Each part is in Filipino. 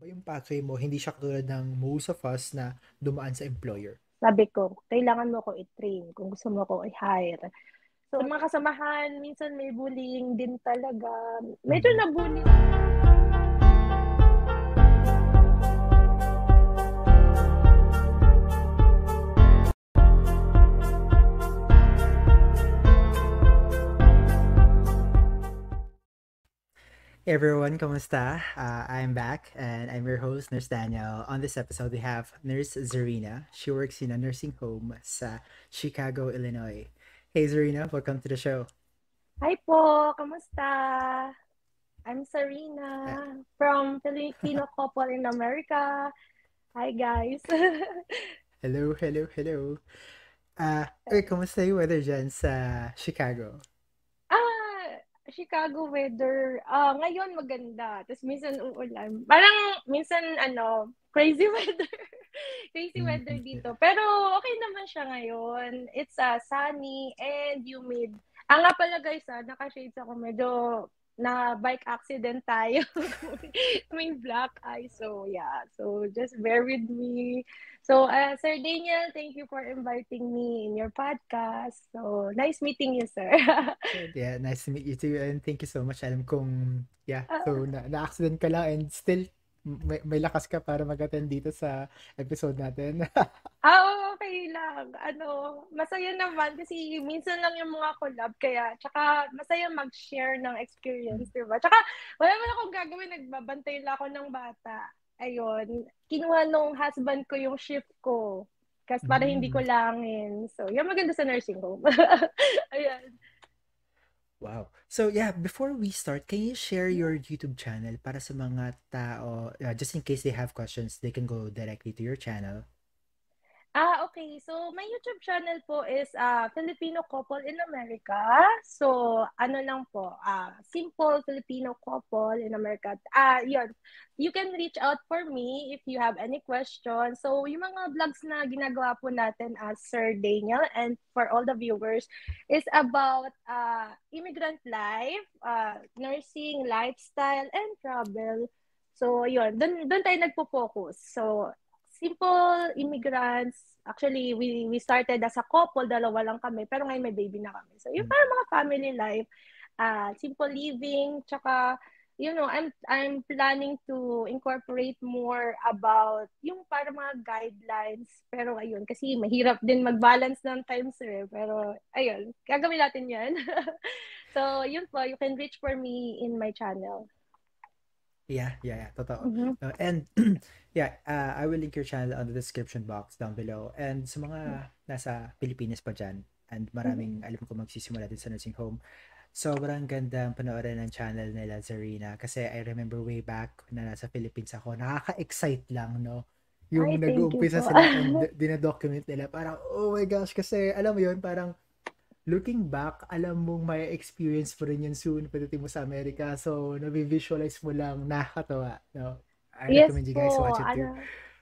yung pathway mo, hindi siya katulad ng most of us na dumaan sa employer? Sabi ko, kailangan mo ko i-train kung gusto mo ko i-hire. So, mga kasamahan, minsan may bullying din talaga. Medyo Mhm. na-bully. Hey everyone, kamusta? I'm back and I'm your host, Nurse Daniel. On this episode, we have Nurse Zarina. She works in a nursing home sa Chicago, Illinois. Hey Zarina, welcome to the show. Hi po, kamusta? I'm Uh, Sarina from Filipino Couple in America. Hi guys. hello, hello, hello. Kamusta yung weather dyan sa Chicago? Ah, Chicago weather. Ngayon maganda. Tapos minsan uulan. Parang minsan crazy weather. Crazy weather Yeah. dito. Pero okay naman siya ngayon. It's sunny and humid. Nga pala guys, naka-shades ako. Medyo na bike accident tayo. May black eye. So yeah. So just bear with me. So, Sir Daniel, thank you for inviting me in your podcast. So, nice meeting you, sir. Yeah, nice to meet you too and thank you so much. Alam kong, yeah, Ah, so na-accident ka lang and still may lakas ka para mag-attend dito sa episode natin. okay lang. Masaya naman kasi minsan lang yung mga collab kaya tsaka masaya mag-share ng experience, di ba? Tsaka wala man akong gagawin, nagbabantay lang ako ng bata. Ayun, kinuha nung husband ko yung shift ko. Kasi para hindi ko Mm. langin. So, yung maganda sa nursing home. Ayan. Wow. So yeah, before we start, can you share your YouTube channel para sa mga tao, just in case they have questions, they can go directly to your channel. Okay. So, my YouTube channel po is Filipino Couple in America. So, ano lang po, simple Filipino Couple in America. Yun. You can reach out for me if you have any questions. So, yung mga vlogs na ginagawa po natin as Sir Daniel and for all the viewers is about immigrant life, nursing, lifestyle, and travel. So, yun. Doon tayo nagpo-focus. So, simple immigrants. Actually, we started as a couple, dalawa lang kami, pero ngayon may baby na kami. So, yung Mm. parang mga family life, simple living, tsaka, I'm planning to incorporate more about yung para mga guidelines. Pero ayun, kasi mahirap din mag-balance ng time, sir. Pero ayun, gagawin natin yan. So, yun po, you can reach for me in my channel. Yeah, totoo. Mm-hmm. And yeah, I will link your channel on the description box down below. And sa mga nasa Pilipinas pa dyan, and Mm-hmm. maraming alam ko magsisimula din sa nursing home, sobrang gandang panoorin ng channel nila, Zarina. Kasi I remember way back na nasa Philippines ako, nakaka-excite lang, no? Ay, Yung thank you nag-uumpisa po. sila and dinadocument nila, parang, oh my gosh, kasi alam mo yun, parang looking back, alam mong may experience mo rin yun soon pagdating mo sa Amerika. So, nabi-visualize mo lang, nakakatawa. No? I Yes recommend you guys po, watch it too.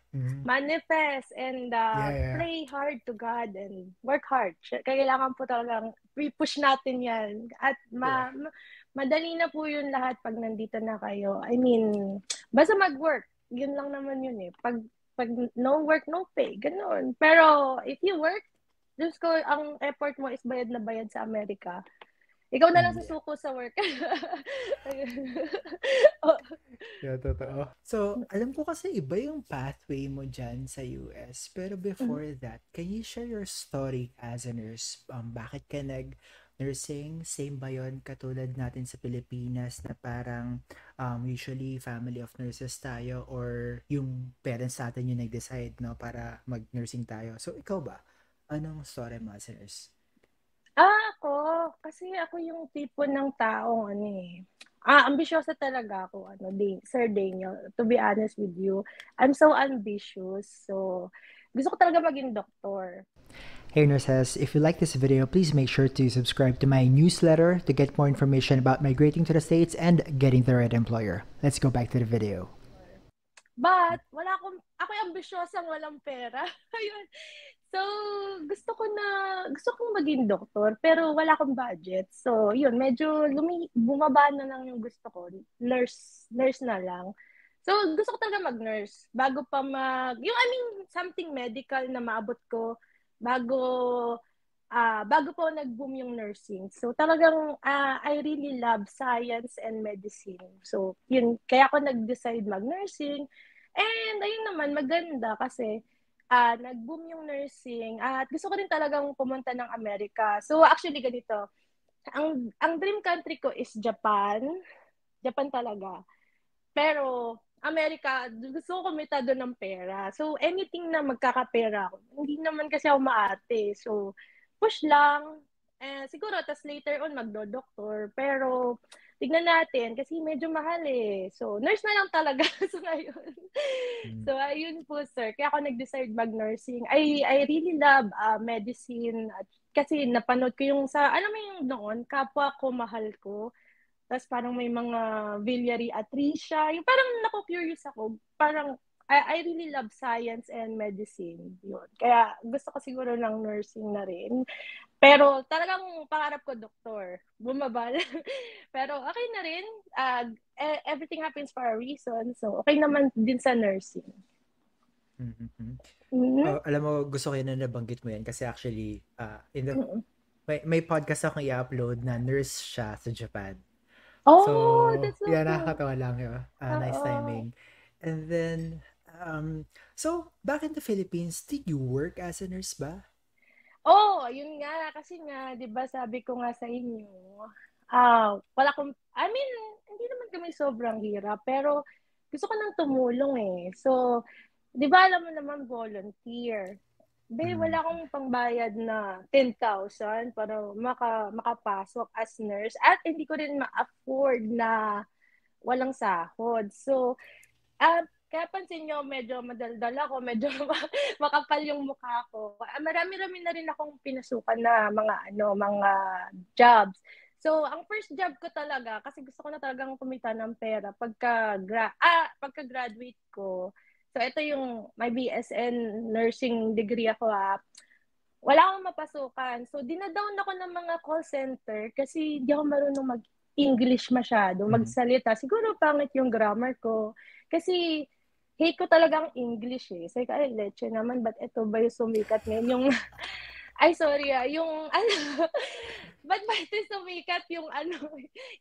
Mhm. manifest and Yeah. pray hard to God and work hard. Kailangan po talagang push natin yan. At Yeah. madali na po yun lahat pag nandito na kayo. I mean, basta mag-work. Yun lang naman yun eh. Pag no work, no pay. Ganun. Pero if you work, Diyos ko, ang effort mo is bayad na bayad sa Amerika. Ikaw na lang Yeah. susuko sa work. Oh. Yeah, totoo. So, alam ko kasi iba yung pathway mo dyan sa US. Pero before that, can you share your story as a nurse? Bakit ka nag-nursing? Same ba yun katulad natin sa Pilipinas na parang usually family of nurses tayo or yung parents natin yung nag-decide no, para mag-nursing tayo. So, ikaw ba? Anong story mo as a nurse? Ako, kasi ako yung tipo ng taong ambisyosa talaga ako, Sir Daniel, to be honest with you. I'm so ambitious. So, gusto ko talaga maging doktor. Hey nurses, if you like this video, please make sure to subscribe to my newsletter to get more information about migrating to the States and getting the right employer. Let's go back to the video. But, ako yung ambisyosang walang pera. Ayun. So, gusto kong maging doktor, pero wala akong budget. So, yun, medyo bumaba na lang yung gusto ko. Nurse na lang. So, gusto ko talaga mag-nurse. Bago pa something medical na maabot ko, bago po nag-boom yung nursing. So, talagang I really love science and medicine. So, yun, kaya ako nag-decide mag-nursing. And ayun naman, maganda kasi nag-boom yung nursing. At gusto ko rin talagang pumunta ng Amerika. So, actually, ganito. Ang dream country ko is Japan. Japan talaga. Pero, Amerika, gusto ko kumita doon ng pera. So, anything na magkakapera ako. Hindi naman kasi ako maarte. So, push lang. Siguro, tas later on, magdo-doktor. Pero, tignan natin kasi medyo mahal eh. So, nurse na lang talaga sa ngayon. So, ayun po, sir. Kaya ako nag-decide mag-nursing. I really love medicine. Kasi napanood ko yung alam mo yung noon, kapwa ko, mahal ko. Tapos parang may mga biliary atresia. Yung parang naku-curious ako. Parang I really love science and medicine. Yun. Kaya gusto ko siguro ng nursing na rin. Pero talagang pangarap ko doktor. Bumaba. Pero okay na rin. Everything happens for a reason. So okay naman din sa nursing. Alam mo, gusto ko yun na nabanggit mo yan kasi actually, may podcast akong i-upload na nurse siya sa Japan. Oh, that's so cool. Nakakatawa lang yun. Nice timing. And then, so, back in the Philippines, did you work as a nurse ba? Yun nga. Kasi nga, di ba sabi ko nga sa inyo, hindi naman kami sobrang hirap, pero gusto ko nang tumulong eh. So, di ba alam mo naman, volunteer. Wala akong pangbayad na 10,000 para makapasok as nurse. At hindi ko rin ma-afford na walang sahod. So, kaya pansin nyo, medyo madaldal ako, medyo makapal yung mukha ko. Marami-rami na rin akong pinasukan na mga jobs. So, ang first job ko talaga, kasi gusto ko na talagang kumita ng pera pagka-graduate ko. So, ito yung my BSN nursing degree ako wala akong mapasukan. So, dinadown ako ng mga call center kasi di ako marunong mag-English masyado, magsalita. Siguro pangit yung grammar ko. Kasi hate ko talagang English eh. Sabi ko, leche naman, ba't ito ba yung sumikat ngayon? Yung, ba't ba ito sumikat yung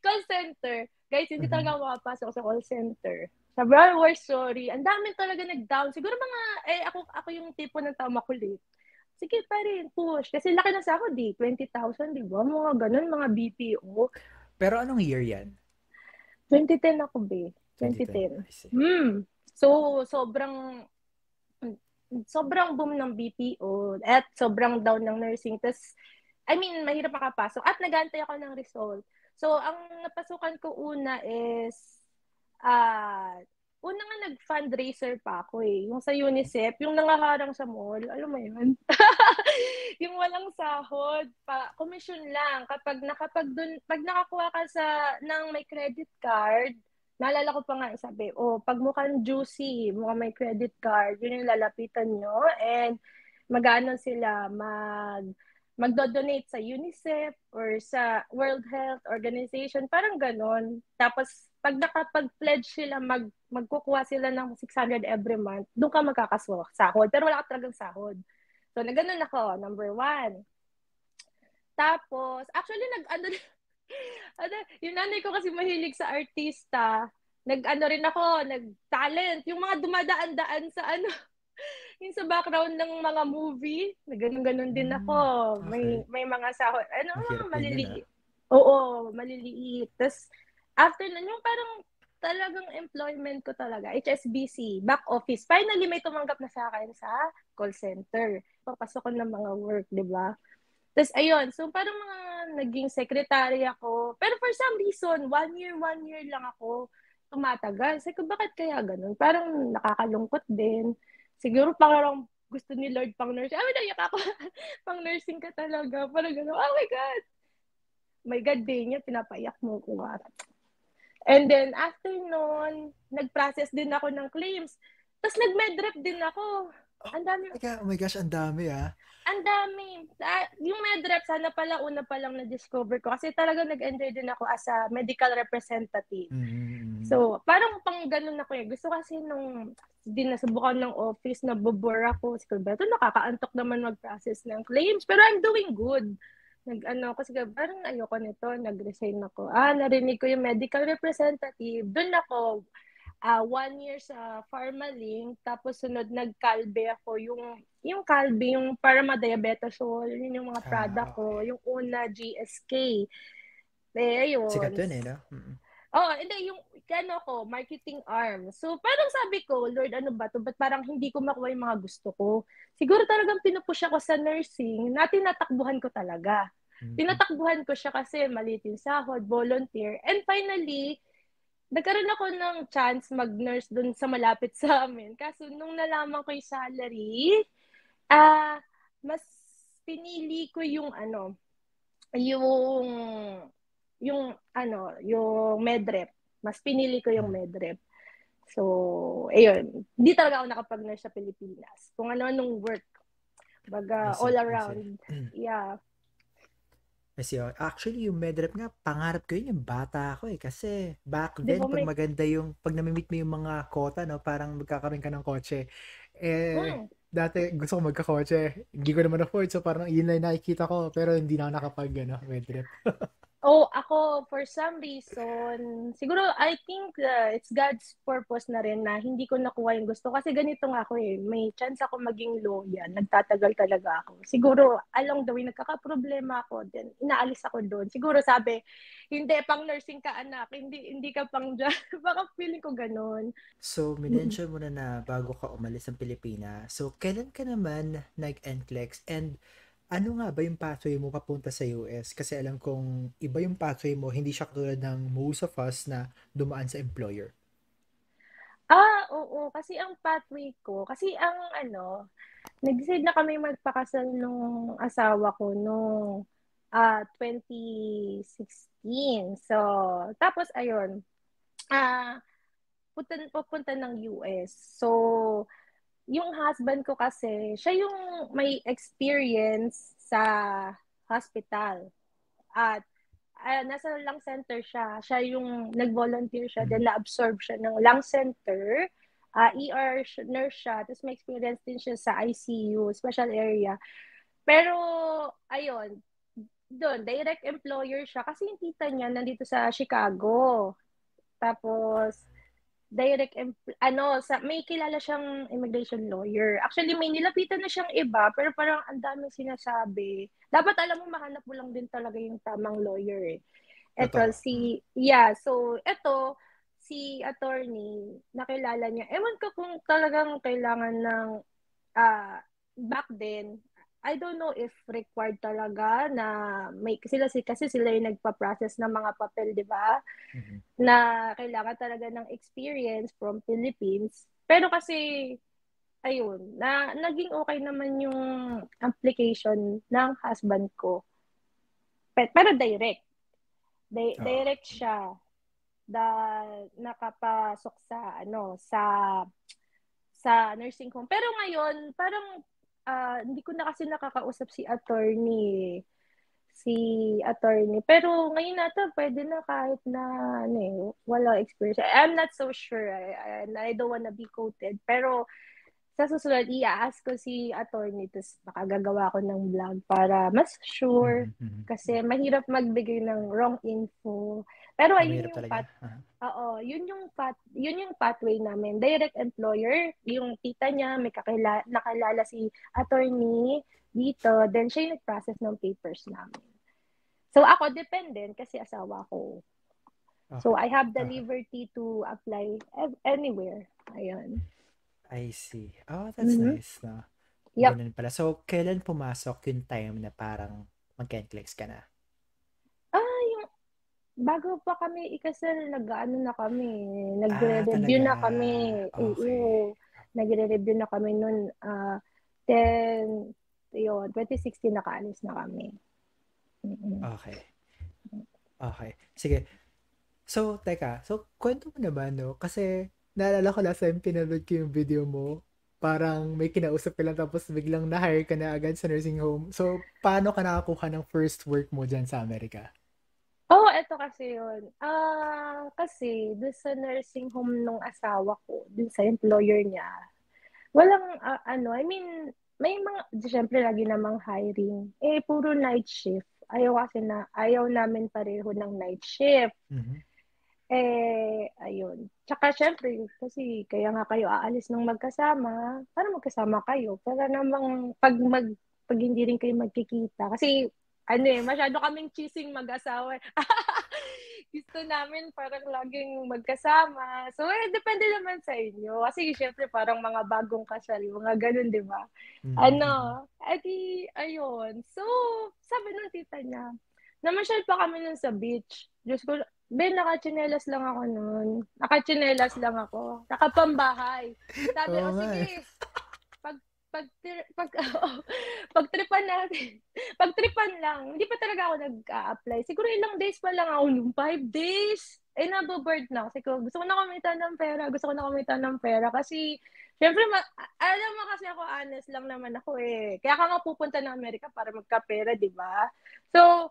call center? Guys, hindi talaga makapasok sa call center. Sabi, we're sorry. Ang dami talaga nag-down. Siguro ako yung tipo ng tao makulit. Sige pa rin, push. Kasi laki na sa ako, 20,000, di ba? Mga ganun, mga BPO. Pero anong year yan? 2010 ako, 2010. So, sobrang boom ng BPO at sobrang down ng nursing. Tapos, mahirap makapasok. At nag-aantay ako ng result. So, ang napasukan ko una is, una nga nag-fundraiser pa ako eh. Yung sa UNICEF, yung nangaharang sa mall, alam mo yun? Yung walang sahod, commission lang. Pag nakakuha ka ng may credit card, naalala ko pa nga, sabi, pag mukhang juicy, mukhang may credit card, yun yung lalapitan nyo, and mag-ano sila, magdo-donate sa UNICEF or sa World Health Organization, parang ganon. Tapos, pag nakapag-pledge sila, magkukuha sila ng 600 every month, doon ka magkakasahod. Pero wala ka talagang sahod. So, naganon ako, number 1. Tapos, actually, yung nanay ko kasi mahilig sa artista, nag-talent, yung mga dumadaan-daan sa yung sa background ng mga movie, ganun-ganun din ako. Okay. May mga sahod. Maliliit. Oo, maliliit. Tapos, after nun, yung parang talagang employment ko talaga, HSBC, back office. Finally, may tumanggap na sa akin sa call center. Papasok ko ng mga work, di ba? Tapos, ayun. So, parang mga naging secretary ako. Pero for some reason, 1 year lang ako tumatagal. Sabi ko, bakit kaya ganun? Parang nakakalungkot din. Siguro parang gusto ni Lord pang nurse. Naiyak ako. Pang nursing ka talaga. Parang gano'n. Oh my God. My God din niya. Pinapaiyak mo ko. And then, after nun, nag-process din ako ng claims. Tapos nag-medrep din ako. Oh, Ang dami, oh my gosh, ang dami ah. ang dami. Yung medrep, sana pala una pa lang na-discover ko. Kasi talaga nag-enjoy din ako as a medical representative. Mm-hmm. So, parang pang ganun ako eh. Gusto kasi nung din nasubukan ng office, nabobore ako. Sige ba, ito nakakaantok naman mag-process ng claims. Pero I'm doing good. Nag-ano ako, sige, parang ayoko nito, nag-resign ako. Narinig ko yung medical representative. Doon ako, 1 year sa Pharmalink, tapos sunod nag-Calbe ako, yung Calbe, yung para ma-diabetasol, yun yung mga product ko, Okay. yung una, GSK. Eh, Sikat ayun. dun eh, no? Mm-mm. Oh, hindi, yung ano ko, marketing arm. So, parang sabi ko, Lord, ano ba to? Ba't parang hindi ko makuha yung mga gusto ko? Siguro talagang pinupush ako sa nursing na tinatakbuhan ko talaga. Mm-hmm. Tinatakbuhan ko siya kasi maliit yung sahod, volunteer. And finally, nagkaroon ako ng chance mag-nurse dun sa malapit sa amin. Kaso nung nalaman ko yung salary, mas pinili ko yung yung yung medrep. Mas pinili ko yung medrep. So, ayun. Hindi talaga ako nakapag-nurse sa Pilipinas. Kung ano-anong work. I Baga, all see, I see. around. Yeah. I see. Oh. Actually, yung medrep nga, pangarap ko yun yung bata ako eh. Kasi back Di then, ba pag may... maganda yung, pag namimit mo yung mga kota, no, parang magkakaroon ka ng kotse. Eh, Mm, dati gusto ko magkakotse. Hindi ko naman afford, so parang yun lang nakikita ko. Pero hindi na ako nakapag, medrep. Oh, ako, for some reason, siguro, I think it's God's purpose na rin na hindi ko nakuha yung gusto. Kasi ganito nga ako eh, may chance ako maging lawyer. Nagtatagal talaga ako. Siguro, along the way, nagkakaproblema ako. Then, inaalis ako doon. Siguro sabi, hindi, pang nursing ka anak. Hindi ka pang dyan. Baka feeling ko ganun. So, minention mo na bago ka umalis ng Pilipinas. So, kailan ka naman nag-NCLEX? And ano nga ba yung pathway mo papunta sa US? Kasi alam kong iba yung pathway mo, hindi siya katulad ng most of us na dumaan sa employer. Oo. Kasi ang pathway ko, kasi ang nag-decide na kami magpakasal nung asawa ko nung 2016. So, tapos ayun, ah pupunta ng US. So, yung husband ko kasi, siya yung may experience sa hospital. At nasa lung center siya. Siya yung nag-volunteer siya, Mm. then na-absorb siya ng lung center. ER nurse siya, tapos may experience din siya sa ICU, special area. Pero, ayun, doon, direct employer siya kasi yung tita niya nandito sa Chicago. Tapos, may kilala siyang immigration lawyer. Actually, may nilapitan na siyang iba, pero parang ang daming sinasabi. Dapat alam mo, mahanap mo lang din talaga yung tamang lawyer eh. Eto, Totoo. Mm. si attorney, nakilala niya. Ewan ko kung talagang kailangan ng uh, back then, I don't know if required talaga na may kasi sila yung nagpa-process ng mga papel, 'di ba? Mhm. Na kailangan talaga ng experience from Philippines. Pero kasi ayun, naging okay naman yung application ng husband ko. Pero direct. Oo. Direct siya da nakapasok sa nursing home. Pero ngayon, parang hindi ko na kasi nakakausap si attorney. Pero ngayon nata pwede na kahit na wala experience. I'm not so sure. I don't wanna be quoted. Pero sa susunod, i-ask ko si attorney tapos baka gagawa ko ng vlog para mas sure. Mhm, mhm. Kasi mahirap magbigay ng wrong info. Pero ayun Mahirap yung talaga. Aha. Oo, yun yung pathway namin. Direct employer, yung tita niya, nakilala si attorney dito, then siya yung nag-process ng papers namin. So ako, dependent kasi asawa ko. So Okay. I have the Okay. liberty to apply anywhere. Ayun. I see. Oh, that's Mm-hmm. nice, no? Yep. Ganun pala. So, kailan pumasok yung time na parang mag-NCLEX ka na? Yung bago pa kami ikasal, nag-ano na kami, Ah, nagre-review talaga. na kami. Okay. Oo, nagre-review na kami noon. Then, yun, 2016 nakaalis na kami. Mm-mm. Okay. Okay. Sige. So, teka. So, kwento mo naman, no? Kasi, Naalala ko last time pinanood ko yung video mo, parang may kinausap ka lang tapos biglang na-hire ka na agad sa nursing home. So, paano ka nakakuha ng first work mo dyan sa Amerika? Oh, eto kasi yun. Kasi doon sa nursing home nung asawa ko, doon sa employer niya, walang I mean, may mga, syempre lagi namang hiring. Eh, puro night shift. Ayaw namin pareho ng night shift. Mhm. Ayun. Tsaka syempre, kasi kaya nga kayo aalis ng magkasama, para magkasama kayo. Para namang pag hindi rin kayo magkikita. Kasi, masyado kaming cheesing mag-asawa. Gusto namin parang laging magkasama. So, depende naman sa inyo. Kasi syempre, parang mga bagong kasal, mga ganun, di ba? Mhm, mhm. Ayun. So, sabi ng tita niya, namasyal pa kami nun sa beach. Diyos ko, Ben, nakachinelas lang ako noon. Nakachinelas lang ako. Nakapambahay. Sabi, Oo o nga eh. sige, pag pagtripan natin. Pagtripan lang. Hindi pa talaga ako nag-a-apply. Siguro ilang days pa lang ako nung 5 days. Naboboard na. Kasi gusto ko na kumita ng pera. Gusto ko na kumita ng pera. Kasi, syempre, alam mo kasi ako, honest lang naman ako eh. Kaya ka nga pupunta ng Amerika para magkapera, di ba? So,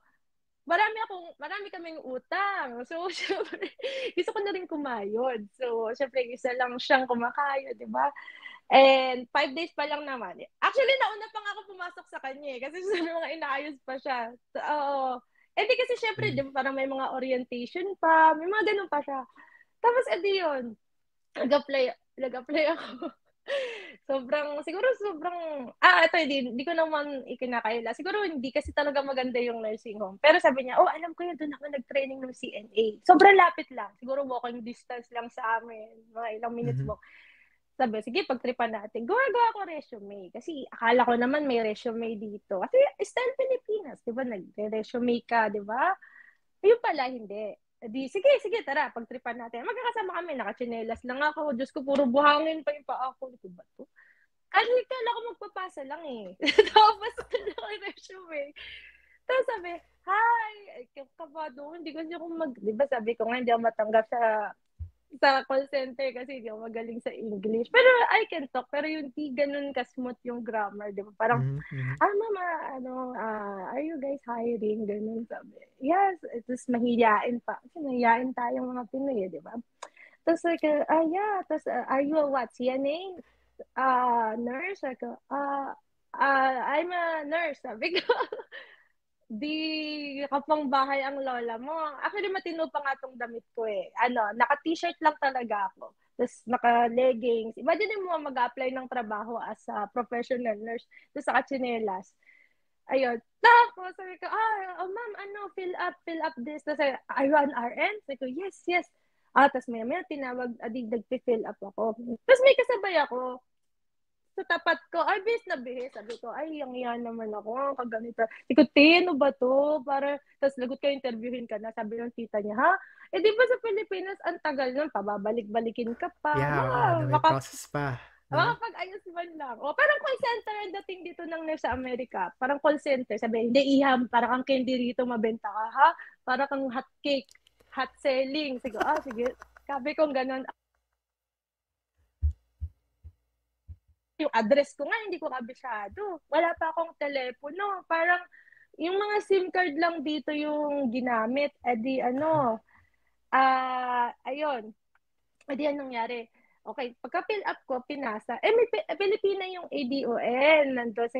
marami kaming utang. So, syempre, gusto ko na rin kumayod. So, syempre, isa lang siyang kumakayod, di ba? And 5 days pa lang naman. Actually, nauna pa nga ako pumasok sa kanya eh. Kasi sa mga inaayos pa siya. So, oo. Di kasi syempre, di Mm. ba, parang may mga orientation pa. May mga ganun pa siya. Tapos, yun. Nag-apply ako. Ito, hindi ko naman ikinakaila. Siguro hindi kasi talaga maganda yung nursing home. Pero sabi niya, alam ko yun, doon ako nag-training ng CNA. Sobrang lapit lang. Siguro walking distance lang sa amin. Mga ilang minutes Mhm. walk. Sabi, sige, pagtripan natin. Gawa ako resume. Kasi akala ko naman may resume dito. Kasi style Pilipinas, di ba? Nag-resume ka, di ba? Ayun pala, hindi. Sige, tara, pagtripan natin. Magkakasama kami, nakachinelas lang ako. Diyos ko, puro buhangin pa yung paa ko. Ito ba to? Kasi kala ko magpapasa lang eh. Tapos, kala ko yung resume. Tapos sabi, hi, kabado, hindi kasi ako di ba sabi ko nga, hindi ako matanggap sa call center kasi hindi ako magaling sa English. Pero I can talk, pero yung di ganun ka-smooth yung grammar, di ba? Parang, Mhm, mhm. mama, are you guys hiring? Ganun sabi. Yes, tapos mahiyain pa. Kasi mahiyain tayong mga Pinoy, di ba? Tapos like, yeah, tapos are you a what? CNA? Nurse? Like, I'm a nurse, sabi ko. Di kapang bahay ang lola mo. Actually, matino pa nga tong damit ko eh. Naka-t-shirt lang talaga ako. Tapos naka-leggings. Imagine mo mag-apply ng trabaho as a professional nurse. Tapos naka-chinelas. Ayun. Tapos sabi ko, ma'am, fill up this. Tapos are you an RN? Sabi ko, yes, yes. Tapos maya tinawag, nag-fill up ako. Tapos may kasabay ako sa tapat ko, bis na bis. Sabi ko, yang yan naman ako, kaganito. Sabi ko, ano ba to? Tapos lagot ka, interviewin ka na. Sabi ng tita niya, ha? Di ba sa Pilipinas, ang tagal nun, pababalik-balikin ka pa. Yeah, oo, ano, may process pa, no? Makapag-ayos man lang. Parang call center ang dating dito ng nurse sa Amerika. Parang call center. Sabi, hindi, parang kang candy rito, mabenta ka, ha? Parang kang hot cake, hot selling. Sige, sige. Sabi kong ganun, yung address ko nga, hindi ko kabisado. Wala pa akong telepono. Parang, yung mga SIM card lang dito yung ginamit. Ayun. Anong nangyari? Okay, pagka-fill up ko, pinasa. May Pilipina yung ADON. Nandun sa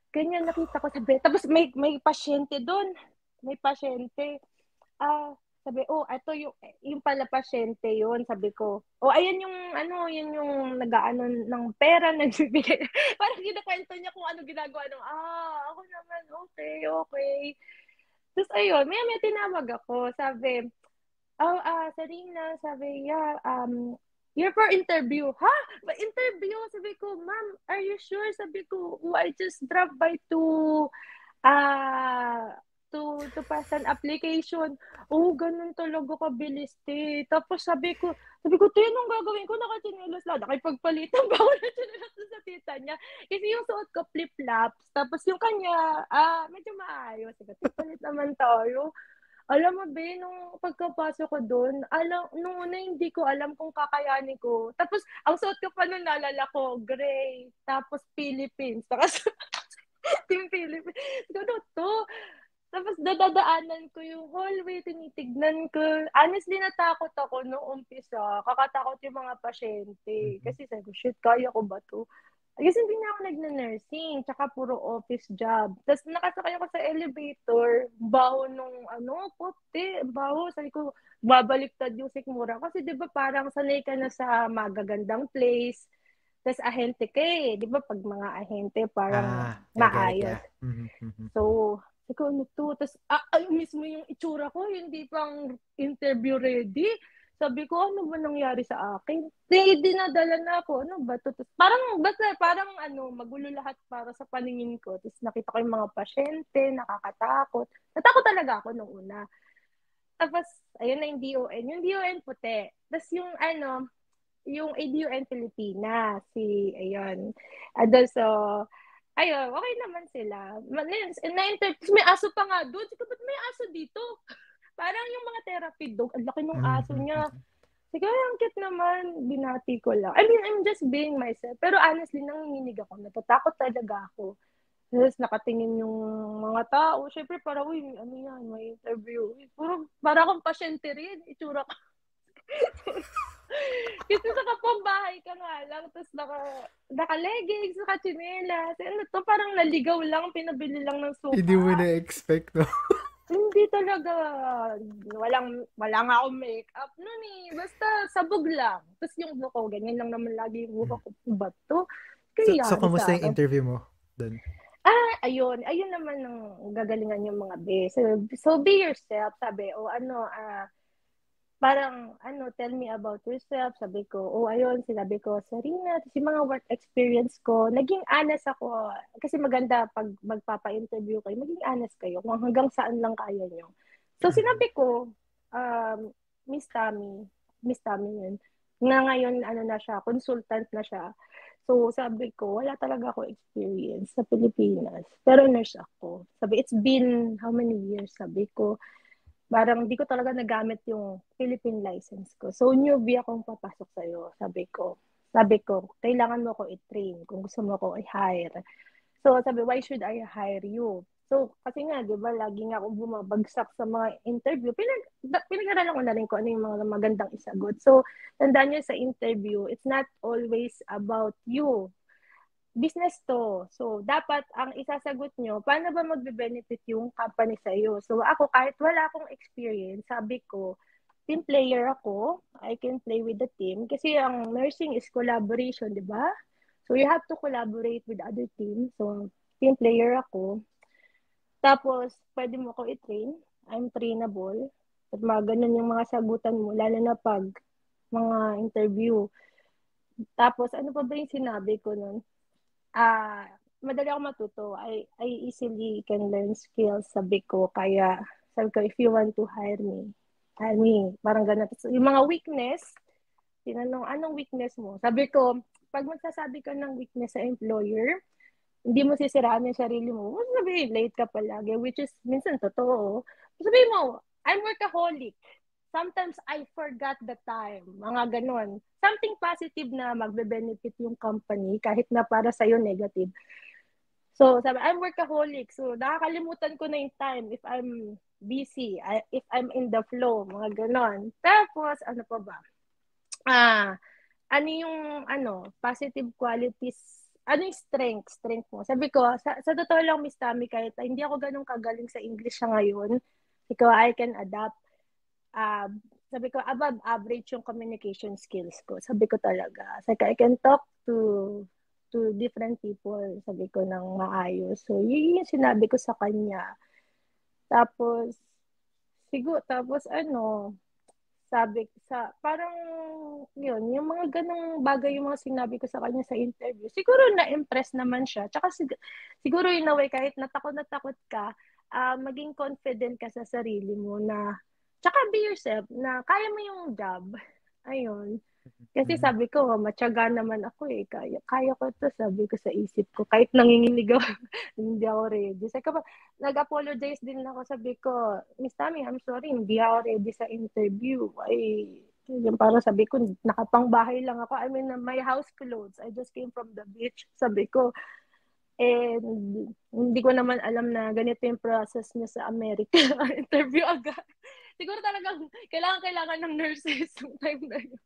ganyan nakita ko sabi. Tapos may pasyente doon. May pasyente. Sabi, ito yung pala pasyente yun, sabi ko. Ayan yung, yun yung nag-aano ng pera, nagbibigay. Parang kinakwento niya kung ano ginagawa nung, ako naman, okay. Tapos ayun, may tinawag ako, sabi, Sarina, sabi, yeah, you're for interview. Ha? Interview? Sabi ko, ma'am, are you sure? Sabi ko, I just dropped by ah, to pass an application. Ganun talaga kabilis, te. Tapos sabi ko, anong gagawin ko? Nakachinelas lang. Nakipagpalitan ba ako ng chinelas sa tita niya? Kasi yung suot ko, flip-flops. Tapos yung kanya, medyo maayos. Sige, palit naman tayo. Alam mo ba, nung pagkapasok ko doon, nung una hindi ko alam kung kakayanin ko. Tapos, ang suot ko pa nun, naalala ko, gray, tapos Philippines. Tapos, Team Philippines. Ano to? Tapos, dadadaanan ko yung hallway, tinitignan ko. Honestly, natakot ako nung umpisa. Kakatakot yung mga pasyente. Mhm. Kasi sabi ko, shit, kaya ko ba to? Kasi hindi na ako nag-nursing, tsaka puro office job. Tapos nakasakay ako sa elevator, baho nung puti, baho. Sabi ko, babaliktad yung sikmura. Kasi di ba parang sanay ka na sa magagandang place. Tapos ahente ka eh. Di ba pag mga ahente parang I get it, maayos. yeah. Mhm, mhm. So, sabi ko, ano to? Tapos, ay, mismo yung itsura ko, hindi pang interview ready. Sabi ko, ano ba nangyari sa akin? Dinadala na ako, ano ba to? Tapos, parang magulo lahat para sa paningin ko. Tapos nakita ko yung mga pasyente, nakakatakot. Natakot talaga ako nung una. Tapos, ayun na yung DON. Yung DON puti. Tapos yung ADUN Pilipinas, ayun. So, ayun, okay naman sila. May aso pa nga doon. Sige, ba't may aso dito? Parang yung mga therapy dog, ang laki ng aso Mhm, niya. mhm. Sige, ang cute naman. Binati ko lang. I mean, I'm just being myself. Pero honestly, nanginginig ako. Natatakot talaga ako. Tapos nakatingin yung mga tao. Siyempre, para, uy, ano yan, may interview. Puro, para akong pasyente rin. Itsura ko. Kasi sa kapambahay ka nga lang, tapos naka-leggings, naka-chinelas. Ano to, parang naligaw lang, pinabili lang ng Hindi mo suka. na-expect, no? Hindi talaga, wala nga akong makeup nun eh. Basta sabog lang. Tapos yung buhok ko, ganyan lang naman lagi yung buhok ko. Ba't to? So, Kaya kamusta sa yung akin. interview mo doon? Ayun naman ang gagalingan yung mga be. So be yourself, sabi. O parang, tell me about yourself. Sabi ko, ayun, sinabi ko, Sarina, tapos yung mga work experience ko, naging honest ako. Kasi maganda pag magpapa-interview kayo, maging honest kayo kung hanggang saan lang kaya nyo. So, Mhm. sinabi ko, um, Miss Tammy, Miss Tammy yun, na ngayon, na siya, consultant na siya. So, sabi ko, wala talaga ako experience sa Pilipinas. Pero nurse ako. Sabi, it's been how many years? Sabi ko, parang hindi ko talaga nagamit yung Philippine license ko. So, newbie akong papasok sa'yo, sabi ko. Sabi ko, kailangan mo ko i-train kung gusto mo ko i-hire. So, sabi, why should I hire you? So, kasi nga, di ba, lagi nga akong bumabagsak sa mga interview. Pinag-aralan ko na rin kung ano yung mga magandang isagot. So, tandaan nyo sa interview, it's not always about you, business to. So, dapat ang isasagot nyo, paano ba magbe-benefit yung company sa iyo? So, ako, kahit wala akong experience, sabi ko, team player ako. I can play with the team. Kasi ang nursing is collaboration, di ba? So, you have to collaborate with other teams. So, team player ako. Tapos, pwede mo ko i-train. I'm trainable. At mga ganun yung mga sagutan mo, lalo na pag mga interview. Tapos, ano pa ba yung sinabi ko nun? Madali ako matuto. I easily can learn skills, sabi ko. Kaya, sabi ko, if you want to hire me. Parang ganun. So, yung mga weakness, tinanong, anong weakness mo? Sabi ko, pag magsasabi ka ng weakness sa employer, hindi mo sisiraan yung sarili mo. Huwag sabihin, late ka palagi, which is minsan totoo. Sabihin mo, I'm workaholic. Sometimes I forgot the time. Mga ganon. Something positive na magbe-benefit yung company kahit na para sa'yo negative. So, sabi, I'm workaholic. So, nakakalimutan ko na yung time if I'm busy, if I'm in the flow, mga ganon. Tapos, ano pa ba? Ah, ano yung positive qualities, ano yung strength mo. Sabi ko, sa totoo lang, Miss Tammy, kahit hindi ako ganun kagaling sa English sa ngayon, ikaw, I can adapt. Uh, sabi ko, above average yung communication skills ko. Sabi ko talaga. Sabi ko, I can talk to different people, sabi ko, ng maayos. So, yun yung sinabi ko sa kanya. Tapos, tapos parang, yun, yung mga ganong bagay yung mga sinabi ko sa kanya sa interview. Siguro na-impress naman siya. Tsaka siguro in a way, kahit natakot ka, maging confident ka sa sarili mo na, tsaka be yourself, na kaya mo yung job. Ayun. Kasi sabi ko, matyaga naman ako eh. Kaya ko to, sabi ko sa isip ko. Kahit nanginginig ako, hindi ako ready. Sabi ko, nag-apologize din ako. Sabi ko, Miss Tammy, I'm sorry, hindi ako ready sa interview. Ay, yung parang sabi ko, nakapangbahay lang ako. I mean, my house clothes. I just came from the beach. Sabi ko, and hindi ko naman alam na ganito yung process niya sa Amerika. Interview agad. Siguro talagang kailangan ng nurses yung time na yun.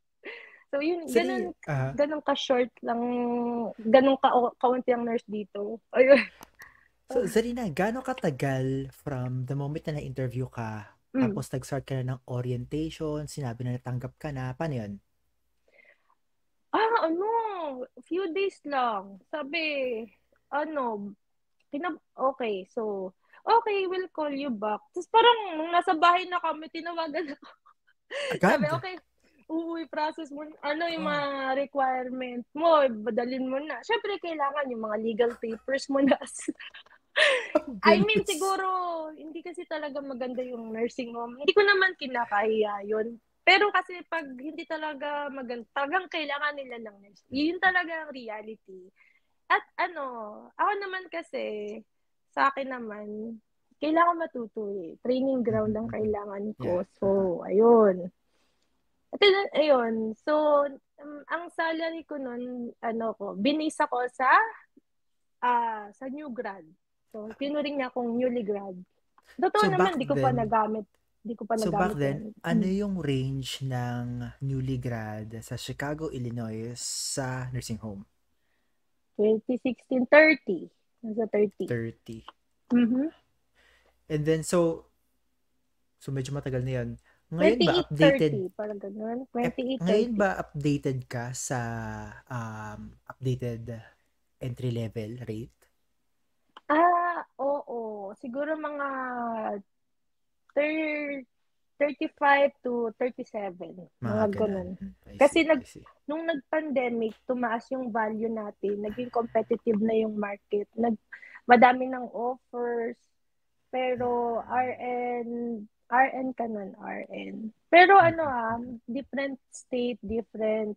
So, yun, Sari, ganun ka-short lang, ganun kaunti ang nurse dito. Ayun. so, Zarina, gaano katagal from the moment na na-interview ka, Mm. tapos nag-start ka na ng orientation, sinabi na natanggap ka na, paano yun? Ano, few days lang. Sabi, ano, okay, so, okay, we'll call you back. Tapos parang, nung nasa bahay na kami, tinawagan ako. Sabi, Agad? okay, uuwi process mo, ano yung Oh, mga requirement mo, badalin mo na. Siyempre, kailangan yung mga legal papers mo na. ang I mean, bilis. siguro, hindi kasi talaga maganda yung nursing home. Hindi ko naman kinakahiya yun. Pero kasi pag hindi talaga maganda, talagang kailangan nila ng nurse. Yun talaga ang reality. At ano, ako naman kasi, sa akin naman, kailangan matuto eh. Training ground ang kailangan Yeah. ko. So, ayun. At then, ayun. So, ang salary ko nun, ano ko, binisa ko sa new grad. So, tinuring niya akong newly grad. Totoo So back naman, di ko pa then, nagamit. Di ko pa so back nagamit then, yan. ano yung range ng newly grad sa Chicago, Illinois sa nursing home? 2016, 30. Nasa 30. 30. Mm-hmm. And then, so medyo matagal na yun. Ngayon ba 28, updated 30. Parang ganun. ngayon 28, 30. ba updated ka sa updated entry level rate? Oo. Siguro mga 30, 35 to 37. Mga Mga ganun. ganun. I Kasi see, I see. nung nag-pandemic, tumaas yung value natin. Naging competitive na yung market. Madami ng offers. Pero RN ka nun, RN. Pero ano different state, different,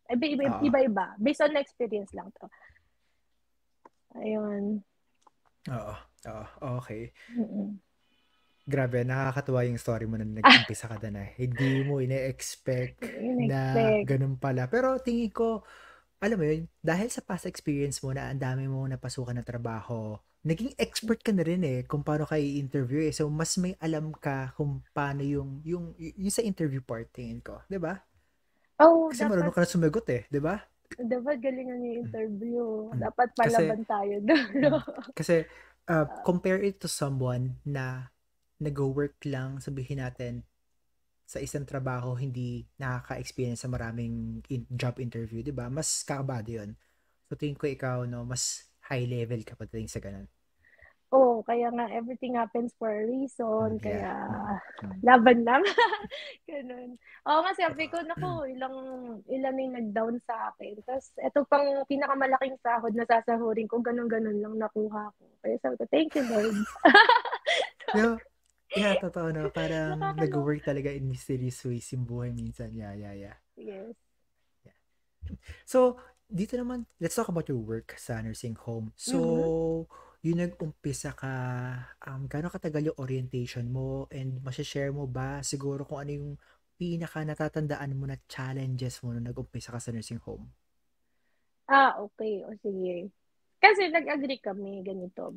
Oo. iba-iba. Based on experience lang to. Ayun. Oo. Oo. Okay. Mm-mm. Grabe, nakakatuwa yung story mo na nag-umpisa ka na. Hindi mo ine-expect na In-expect. ganun pala. Pero tingin ko, alam mo yun, dahil sa past experience mo na ang dami mo napasukan na trabaho, naging expert ka na rin kung paano ka i-interview So, mas may alam ka kung paano yung sa interview part, tingin ko. 'Di ba? Oh, Kasi marunong dapat, ka na sumagot 'di ba? galingan yung Mm. interview. Mm. Dapat Kasi, palaban tayo doon. kasi compare it to someone na nag-work lang, sabihin natin, sa isang trabaho hindi nakaka-experience sa maraming job interview, 'di ba? Mas kakabado 'yun. So tingin ko ikaw no, mas high level ka pagdating sa ganun. Oo, kaya nga everything happens for a reason. Yeah. Kaya Mm. laban lang. Ganun. Oo nga, sabi ko, Oo. naku, ilan yung nag-down sa akin. Tapos, ito pang pinakamalaking sahod na sasahurin ko, ganun-ganun lang nakuha ko. Kaya sabi ko, thank you, Lord. No, yeah, totoo no. Parang Nakakalo. nag-work talaga in mysterious ways yung buhay minsan. Yeah, yeah, yeah. Yes. Yeah. So, dito naman, let's talk about your work sa nursing home. Mm-hmm. So, yung nag-umpisa ka, gaano katagal yung orientation mo and masashare mo ba siguro kung ano yung pinaka natatandaan mo na challenges mo nung nag-umpisa ka sa nursing home? Okay. O sige. Kasi nag-agree kami, ganito.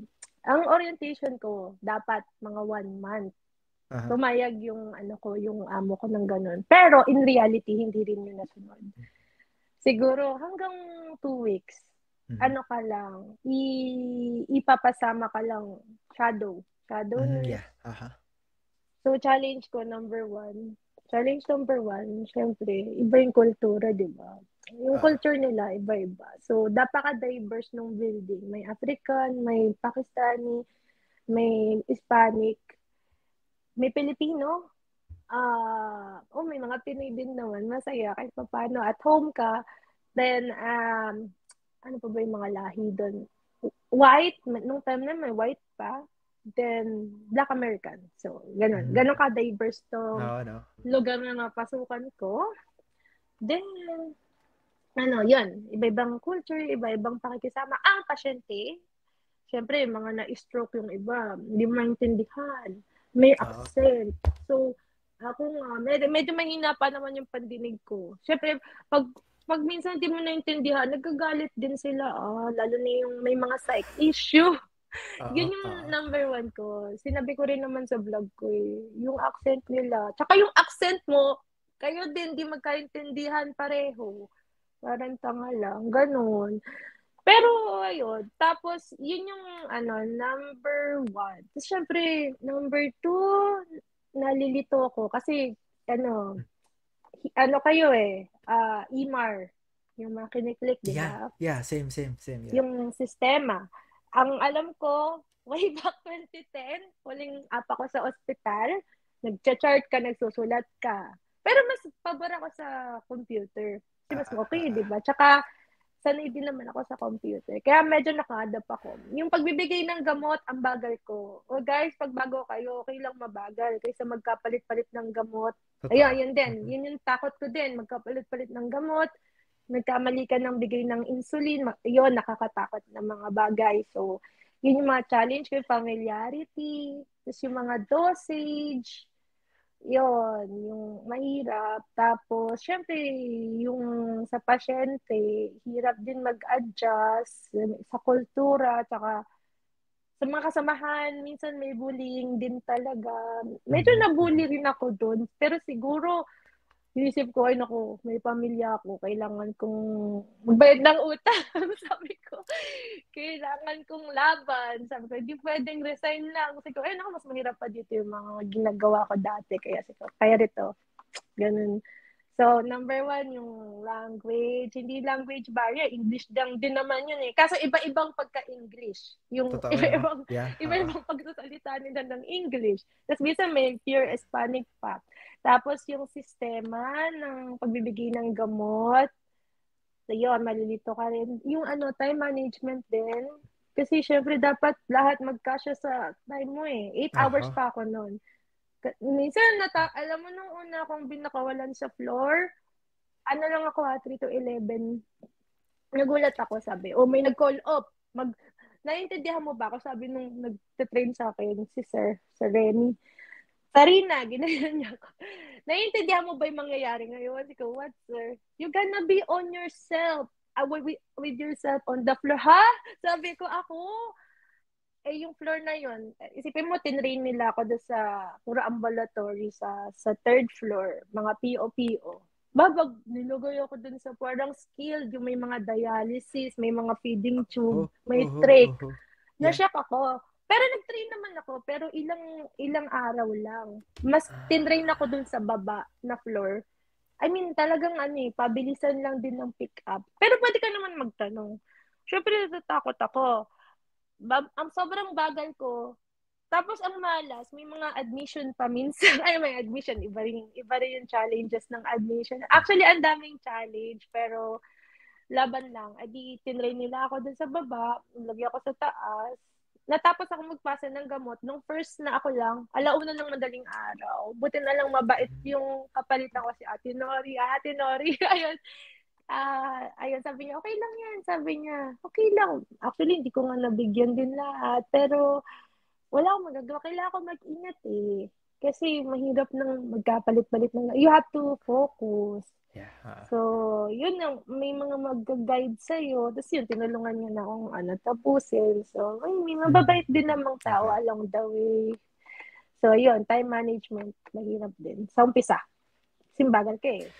Ang orientation ko, dapat mga 1 month. Aha. Pumayag yung yung amo ko ng ganun. Pero in reality, hindi rin yun nasunod. Siguro hanggang 2 weeks, Mhm. ano ka lang, ipapasama ka lang shadow Mhm, nurse. yeah. Aha. So challenge number one, syempre, iba yung kultura, di ba? Yung Oo. culture nila, iba-iba. So, napaka-diverse ng building. May African, may Pakistani, may Hispanic, may Pilipino, may mga Pinoy din naman. Masaya kahit pa paano. At home ka. Then, ano pa ba yung mga lahi doon? White, nung time na may white pa. Then, Black American. So, ganun. Mhm. Ganun ka-diverse tong No, no. lugar na napasukan ko. Then, yun, iba-ibang culture, iba-ibang pakikisama. Ang pasyente, syempre, mga na-stroke yung iba, hindi mo maintindihan, may Oo. accent. So, ako nga, medyo mahina pa naman yung pandinig ko. Syempre, pag minsan hindi mo naintindihan, nagagalit din sila, lalo na yung may mga psych issue. Oo, Yun yung oo. number one ko. Sinabi ko rin naman sa vlog ko yung accent nila. Tsaka yung accent mo, kayo din, di magkaintindihan pareho. Parang tanga lang, ganun. Pero, ayun. Tapos, yun yung, number one. Tapos, syempre, number two, nalilito ako. Kasi, ano, kayo EMAR. Yung mga kiniklik, di Yeah, ba? yeah, same, yeah. Yung sistema. Ang alam ko, way back 2010, huling up ako sa ospital, nagcha-chart ka, nagsusulat ka. Pero mas pabor ako sa computer. Kasi Ah, mas ah, ah, okay, di ah. ba? Tsaka, sanay din naman ako sa computer. Kaya medyo naka-adapt ako. Yung pagbibigay ng gamot, ang bagal ko. O guys, pag bago kayo, okay lang mabagal kaysa magkapalit-palit ng gamot. Ayun, Totoo. yun din. Mhm. Yun yung takot ko din. Magkapalit-palit ng gamot. Nagkamali ka ng bigay ng insulin. Yun, nakakatakot na mga bagay. So, yun yung mga challenge ko, yung familiarity, tapos yung mga dosage, yon yung mahirap. Tapos, syempre, yung sa pasyente, hirap din mag-adjust sa kultura, tsaka sa mga kasamahan, minsan may bullying din talaga. Medyo Mhm, nabully mhm. rin ako doon. Pero siguro, inisip ko, ay naku, may pamilya ako, kailangan kong magbayad ng utang. Sabi ko, kailangan kong laban. Sabi ko, hindi pwedeng resign lang. Sabi ko, ay naku, mas mahirap pa dito yung mga ginagawa ko dati. Kaya sabi ko, kaya rito, ganun. So, number one, yung language. Hindi language barrier. English lang din naman yun eh. Kaso iba-ibang pagka-English. Yung Totoo, no? iba-ibang, Yeah, oo. iba-ibang pagsasalita nila ng English. Tapos minsan may pure Hispanic pa. Tapos yung sistema ng pagbibigay ng gamot. So, yun, malilito ka rin. Yung time management din. Kasi syempre dapat lahat magkasya sa time mo eh. 8 hours Aha. pa ako noon. Minsan, alam mo nung una akong binakawalan sa floor, lang ako 3 to 11. Nagulat ako, sabi, may nag-call up. Naiintindihan mo ba ako? Sabi nung nagte-train sa akin, si Sir Remy. Sarina, ginayan niya ako. Naiintindihan mo ba yung mangyayari ngayon? Sabi ko, what, sir? You gonna be on yourself. With yourself on the floor. Ha? Sabi ko, ako? Yung floor na yun, isipin mo, tinrain nila ako doon sa puro ambulatory sa third floor, mga PO-PO. Babag, nilugay ako doon sa parang skilled, yung may mga dialysis, may mga feeding tube, Oh, may oh, trach. oh. Yeah. Na-shock ako. Pero nag-train naman ako, pero ilang araw lang. Mas tinrain ako doon sa baba na floor. I mean, talagang pabilisan lang din ng pick up. Pero pwede ka naman magtanong. Syempre, natatakot ako. Ang sobrang bagal ko. Tapos ang malas, may mga admission pa minsan. Ay, may admission. Iba rin yung challenges ng admission. Actually, ang daming challenge, pero laban lang. Adi, tinry nila ako dun sa baba, lagyan ako sa taas. Natapos ako magpasa ng gamot. Nung first na ako lang, alauna ng madaling araw. Buti na lang mabait yung kapalitan ko si Ate Nori. Ate Nori, ayun. Ayun, sabi niya, okay lang yan. Sabi niya, okay lang. Actually, hindi ko nga nabigyan din lahat. Pero, wala akong magagawa. Kailangan ko mag-ingat eh. Kasi mahirap nang magkapalit-palit ng... You have to focus. Yeah. So, yun ang may mga mag-guide sa'yo. Tapos yun, tinulungan niya na akong tapusin. So, may Mhm, mababait din mhm. namang tao Okay. along the way. So, yun, time management, mahirap din. Sa umpisa, simbagal ka eh.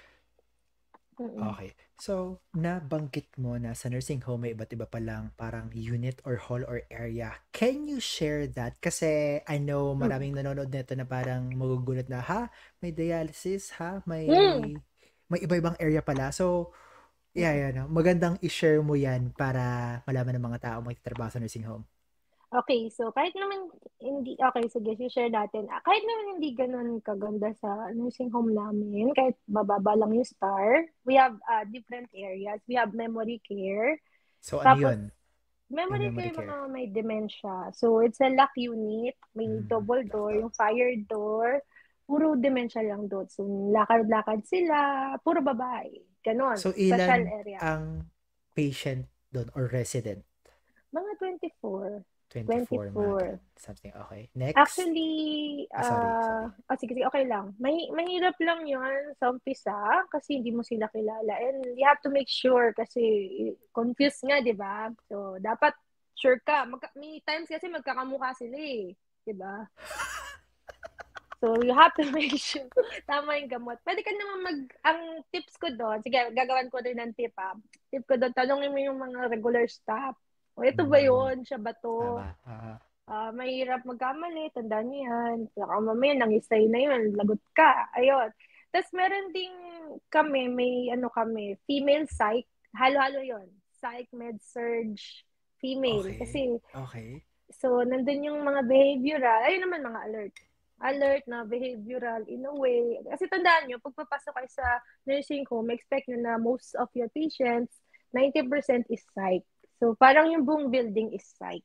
Mm-mm. Okay. So, nabanggit mo na sa nursing home may iba't iba palang parang unit or hall or area. Can you share that? Kasi I know Mm. maraming nanonood nito na parang magugulat na, ha? May dialysis, ha? Mm. May iba-ibang area pala. So, yeah, Mm. yeah, no? Magandang i-share mo yan para malaman ng mga tao magtatrabaho sa nursing home. Okay, so kahit naman okay, sige, share natin. Kahit naman hindi ganun kaganda sa nursing home namin, kahit bababa lang yung star, we have different areas. We have memory care. So, ano Tapos, yun? Yung memory memory care, care. mga may dementia. So, it's a lock unit, may Mm, double door, lockdown. yung fire door, puro dementia lang doon. So, lakad-lakad sila, puro babae. Ganon, So, special ilan area. ang patient doon or resident? Mga 24. 24, mga 24. ganun. Something, okay. Next. Actually, Sorry. sige, okay lang. Mahirap lang yun sa umpisa kasi hindi mo sila kilala. And you have to make sure kasi confused nga, di ba? So, dapat sure ka. May times kasi magkakamukha sila eh. Di ba? So, you have to make sure tama yung gamot. Pwede ka naman ang tips ko doon, sige, gagawan ko rin ng tip ha. Tip ko doon, tanongin mo yung mga regular staff. O, ito ba yun? Siya ba to? Tama. Mahirap magkamali, tandaan niyo yan. Saka mamaya, nangisay na yun, lagot ka. Ayun. Tapos meron ding kami, may kami, female psych. Halo-halo yun. Psych, med surge, female. Okay. Kasi, Okay. so, nandun yung mga behavioral, ayun naman mga alert. Alert na behavioral in a way. Kasi tandaan nyo, pag papasok kayo sa nursing home, expect nyo na most of your patients, 90% is psych. So, parang yung buong building is psych.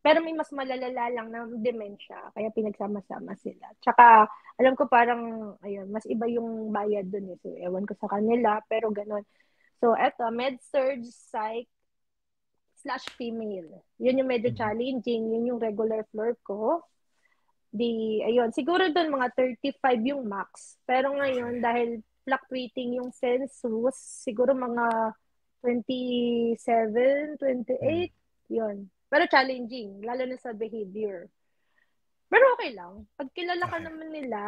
Pero may mas malalala lang na dementia, kaya pinagsama-sama sila. Tsaka, alam ko parang, ayun, mas iba yung bayad dun eh. So, ewan ko sa kanila, pero ganun. So, eto, med-surg, psych, / female. Yun yung medyo challenging. Yun yung regular floor ko. Ayun, siguro doon mga 35 yung max. Pero ngayon, Okay. dahil fluctuating yung census, siguro mga 27, Mm. 28, yun. Pero challenging, lalo na sa behavior. Pero okay lang. Pag kilala ka Okay. naman nila,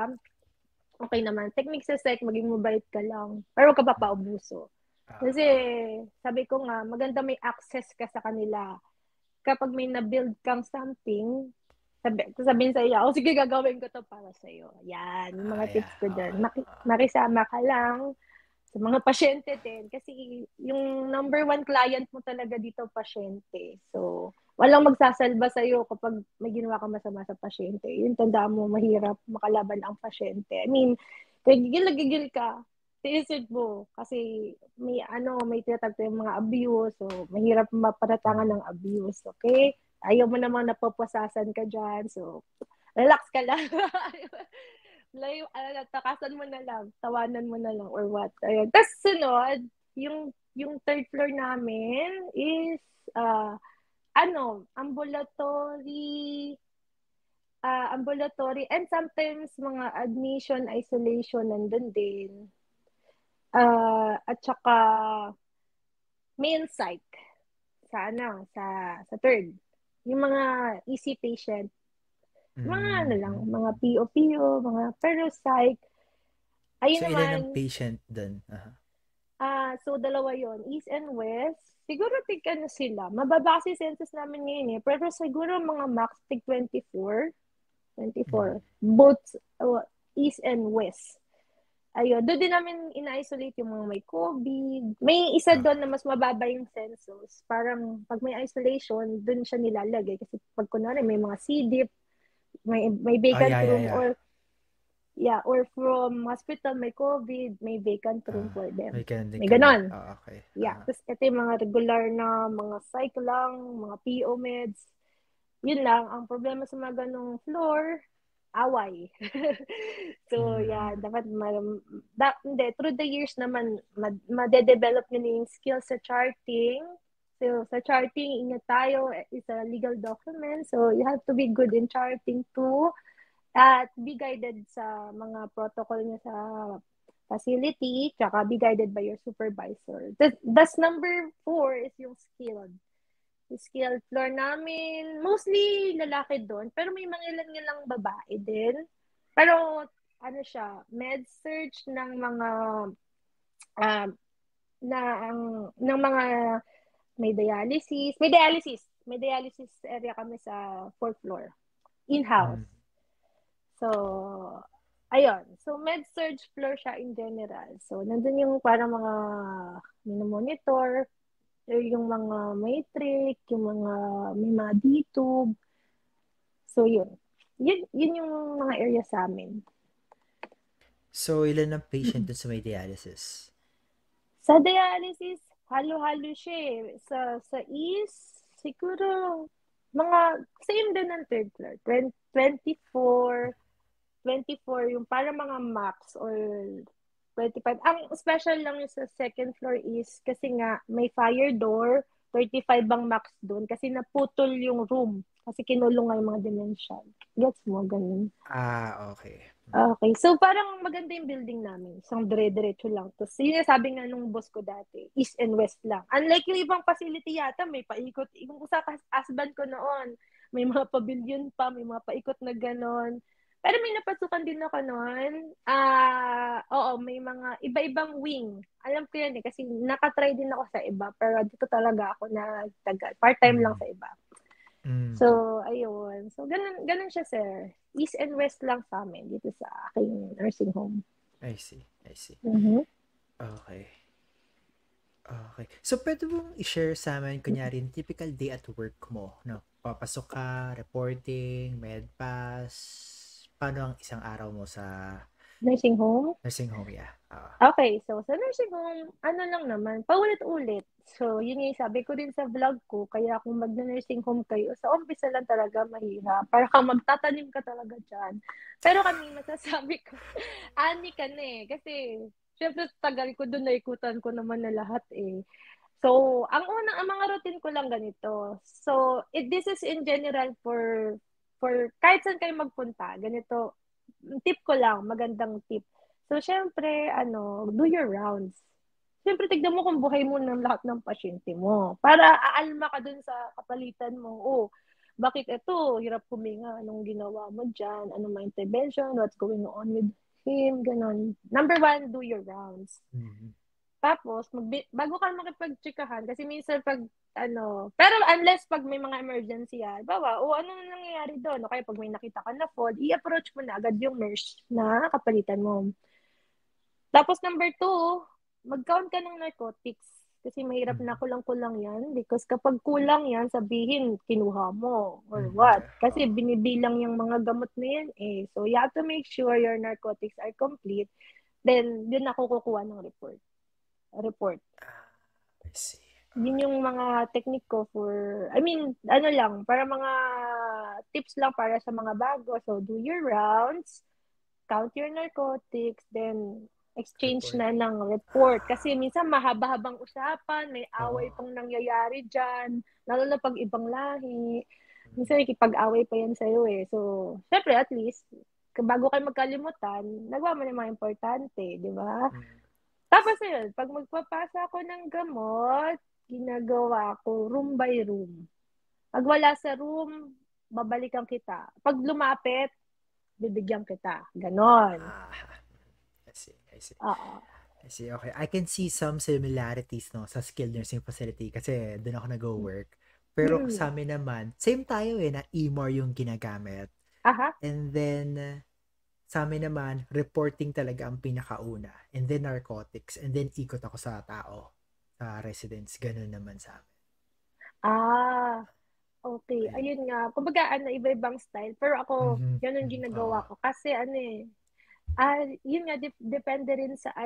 okay naman. Technique sa sec, maging mabait ka lang. Pero huwag ka pa paubuso. Kasi, Ah, sabi ko nga, maganda may access ka sa kanila. Kapag may na-build kang something, sabihin sa iyo, sige, gagawin ko to para sa iyo. Yan, yung mga yeah. tips ko dyan. Okay. Makisama ka lang sa mga pasyente din. Kasi yung number one client mo talaga dito, pasyente. So, walang magsasalba sa iyo kapag may ginawa ka masama sa pasyente. Yun, tandaan mo, mahirap makalaban ang pasyente. I mean, kaya gigil ka, tiisin mo. Kasi may tinatag yung mga abuse. So, mahirap maparatangan Mm. ng abuse. Okay? Ayaw mo namang napapasasan ka dyan. So, relax ka lang. Takasan mo na lang, tawanan mo na lang or what. Ayun. Tapos sunod, yung third floor namin is ambulatory and sometimes mga admission, isolation nandun din. At saka mail psych sa third. Yung mga easy patient, mga lang, Mm. mga PO-PO, mga pero psych. So, Ayun ilan naman, ang patient doon? so dalawa yon, East and West. Siguro tig ano sila, mababa kasi census namin ngayon eh. Pero siguro mga max tig 24. Mm. 24. Both East and West. Ayun, doon din namin ina-isolate yung mga may COVID. May isa doon na Okay. mas mababa yung census. Parang pag may isolation, doon siya nilalagay. Kasi pag kunwari may mga CDIP, may Oh, vacant room yeah. or from hospital may COVID, may vacant room for May them. ganun din May kami. ganon. Okay. Yeah. Tapos ito yung mga regular na mga psych lang, mga PO meds. Yun lang. Ang problema sa mga ganong floor, away. So, yeah, Mm. dapat hindi, through the years naman, madedevelop nyo na yung skills sa charting. So, sa charting, ingat tayo, is a legal document. So, you have to be good in charting too. At be guided sa mga protocol niya sa facility, tsaka be guided by your supervisor. That's number 4 is yung skilled. Yung skilled floor namin, mostly lalaki doon, pero may mga ilan babae din. Pero ano siya, med search ng mga um, na ang ng mga may dialysis area kami sa fourth floor, in-house. Mm. So, ayun. So, med-surg floor siya in general. So, nandun yung parang mga monitor, yung mga matrix, yung mga may mga D-tube. So, yun. Yun yung mga area sa amin. So, ilan ang patient dun sa may dialysis? Sa dialysis, halo-halo siya eh. Sa East, siguro, mga same din ng third floor. 24 yung para mga max or 25. Ang special lang yung sa second floor is kasi nga may fire door, 35 ang max doon kasi naputol yung room kasi kinulong nga yung mga dimension. Gets mo, ganun. Okay. Okay, so parang maganda yung building namin. Isang dire-diretso lang. Tapos yun yung sabi nga nung boss ko dati, east and west lang. Unlike yung ibang facility yata, may paikot. Yung sa husband ko noon, may mga pavilion pa, may mga paikot na ganon. Pero may napasukan din ako noon. Oo, may mga iba-ibang wing. Alam ko yan eh, kasi nakatry din ako sa iba. Pero dito talaga ako na tagal. Part-time lang Mm. sa iba. Mm. So, ayun. So, ganun siya, sir. East and west lang sa amin dito sa aking nursing home. I see. I see. Mm-hmm. Okay. Okay. So, pwede mong i-share sa amin, kunyari, yung typical day at work mo, no? Papasok ka, reporting, med pass. Paano ang isang araw mo sa Nursing home? nursing home, yeah? Okay, so sa nursing home, ano lang naman, paulit-ulit. So, yun yung sabi ko din sa vlog ko, kaya kung mag-nursing home kayo, sa umpisa lang talaga mahirap. Para kang magtatanim ka talaga dyan. Pero kami, masasabi ko, ani ka na eh. Kasi, syempre, tagal ko doon, naikutan ko naman na lahat eh. So, ang mga routine ko lang ganito. So, this is in general for kahit saan kayo magpunta, ganito, tip ko lang, magandang tip. So, syempre, do your rounds. Syempre, tignan mo kung buhay mo ng lahat ng pasyente mo. Para aalma ka dun sa kapalitan mo. Oh, bakit ito? Hirap huminga. Anong ginawa mo dyan? Anong mga intervention? What's going on with him? Ganon. Number one, do your rounds. Mm-hmm. Tapos, bago ka makipag-checkahan, kasi minsan pero unless pag may mga emergency bawa, ano na nangyayari doon? O kaya pag may nakita ka na fall, i-approach mo na agad yung nurse na kapalitan mo. Tapos number two, mag-count ka ng narcotics. Kasi mahirap na kulang-kulang yan. Because kapag kulang yan, sabihin, kinuha mo or what. Kasi binibilang yung mga gamot na yan eh. So, you have to make sure your narcotics are complete. Then, yun ako kukuha ng report. I see. Yun yung mga technique ko para mga tips lang para sa mga bago. So, do your rounds, count your narcotics, then exchange Report. na ng report. Kasi minsan mahaba-habang usapan, may away pang nangyayari dyan, lalo na pag ibang lahi. Minsan ikipag-away pa yan sa'yo eh. So, syempre at least, bago kayo magkalimutan, nagawa mo na yung mga importante, di ba? Tapos yun, pag magpapasa ako ng gamot, ginagawa ko room by room. Pag wala sa room, babalikan kita. Pag lumapit, bibigyan kita. Ganon. I see. Oo. I see. Okay. I can see some similarities no sa skilled nursing facility kasi doon ako nag-work. Pero sa amin naman, same tayo na EMR yung ginagamit. Aha. And then, sa amin naman, reporting talaga ang pinakauna. And then narcotics. And then ikot ako sa tao. Sa residents. Ganun naman sa amin. Okay. Ayun nga. Kumbaga, iba-ibang style. Pero ako, ganun ginagawa ko. Kasi yun nga, depende rin sa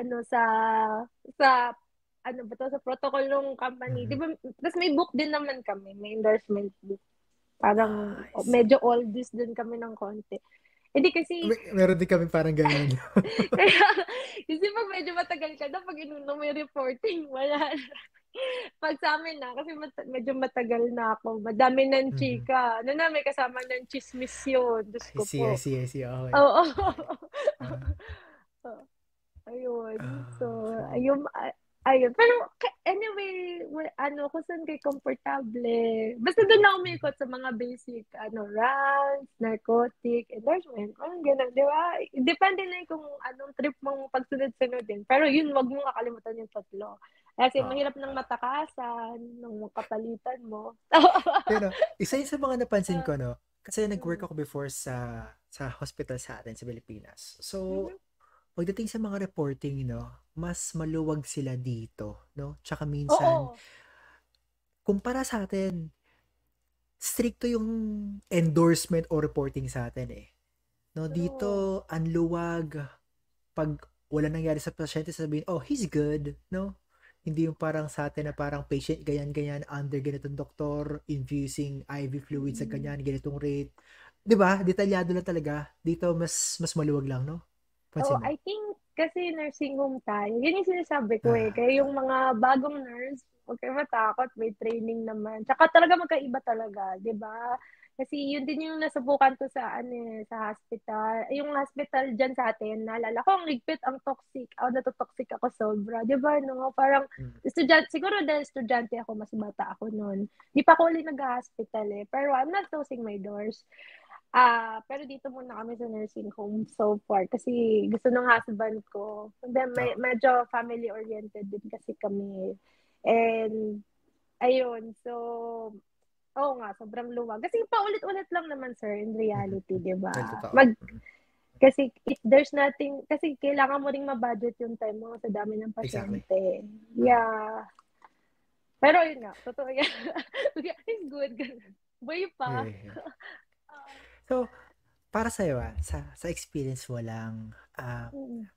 sa protocol ng company. Di ba, tapos may book din naman kami. May endorsement book. Parang medyo oldies din kami ng konti. Hindi kasi... Meron din kami parang ganyan. Kasi pag medyo matagal ka na, pag inuno mo yung reporting, wala na. Pag sa amin kasi medyo matagal na ako. Madami ng chika. May kasama ng chismis yun. Diyos ko po. I see. Okay. Oo. Ayun. So, ayun. Pero, anyway, kung saan kayo komportable. Basta doon na umikot sa mga basic, rounds, narcotic, endorsement, ganun, di ba? Depende na kung anong trip mong pagsunod-sunod din. Pero yun, wag mong kakalimutan yung tatlo. Kasi mahirap ng matakasan, ng kapalitan mo. Pero, isa yun sa mga napansin ko, no? Kasi nag-work ako before sa hospital sa atin sa Pilipinas. So, pagdating sa mga reporting, mas maluwag sila dito, no? Tsaka minsan, kumpara sa atin, stricto yung endorsement o reporting sa atin eh. No, dito, ang luwag. Pag wala nangyari sa pasyente, sabihin, he's good, no? Hindi yung parang sa atin na parang patient, ganyan, under ganitong doktor, infusing IV fluid sa ganyan, ganitong rate. Diba? Detalyado lang talaga. Dito, mas maluwag lang, no? I think kasi nursing home tayo. Yun yung sinasabi ko eh. Ah, Kaya yung mga bagong nurse, huwag kayo matakot, may training naman. Tsaka talaga magkaiba talaga, di ba? Kasi yun din yung nasubukan ko sa ano eh, sa hospital. Yung hospital dyan sa atin, naalala ko, ang ligpit, ang toxic. Natotoxic ako sobra. Di ba, no? Parang, siguro dahil estudyante ako, mas bata ako noon. Di pa ako ulit nag-hospital eh. Pero I'm not closing my doors. Pero dito muna kami sa nursing home so far kasi gusto ng husband ko. And then oo. medyo family oriented din kasi kami. And ayun, so oo nga, sobrang luwag. Kasi paulit-ulit lang naman sir in reality, 'di Well, ba? totoo. Kasi if there's nothing, kasi kailangan mo ring ma-budget yung time mo sa dami ng Exactly. pasyente. Yeah. Pero yun nga, totoo yan. It's good. Boy pa. Yeah. So, para sa'yo sa experience mo lang, Mm.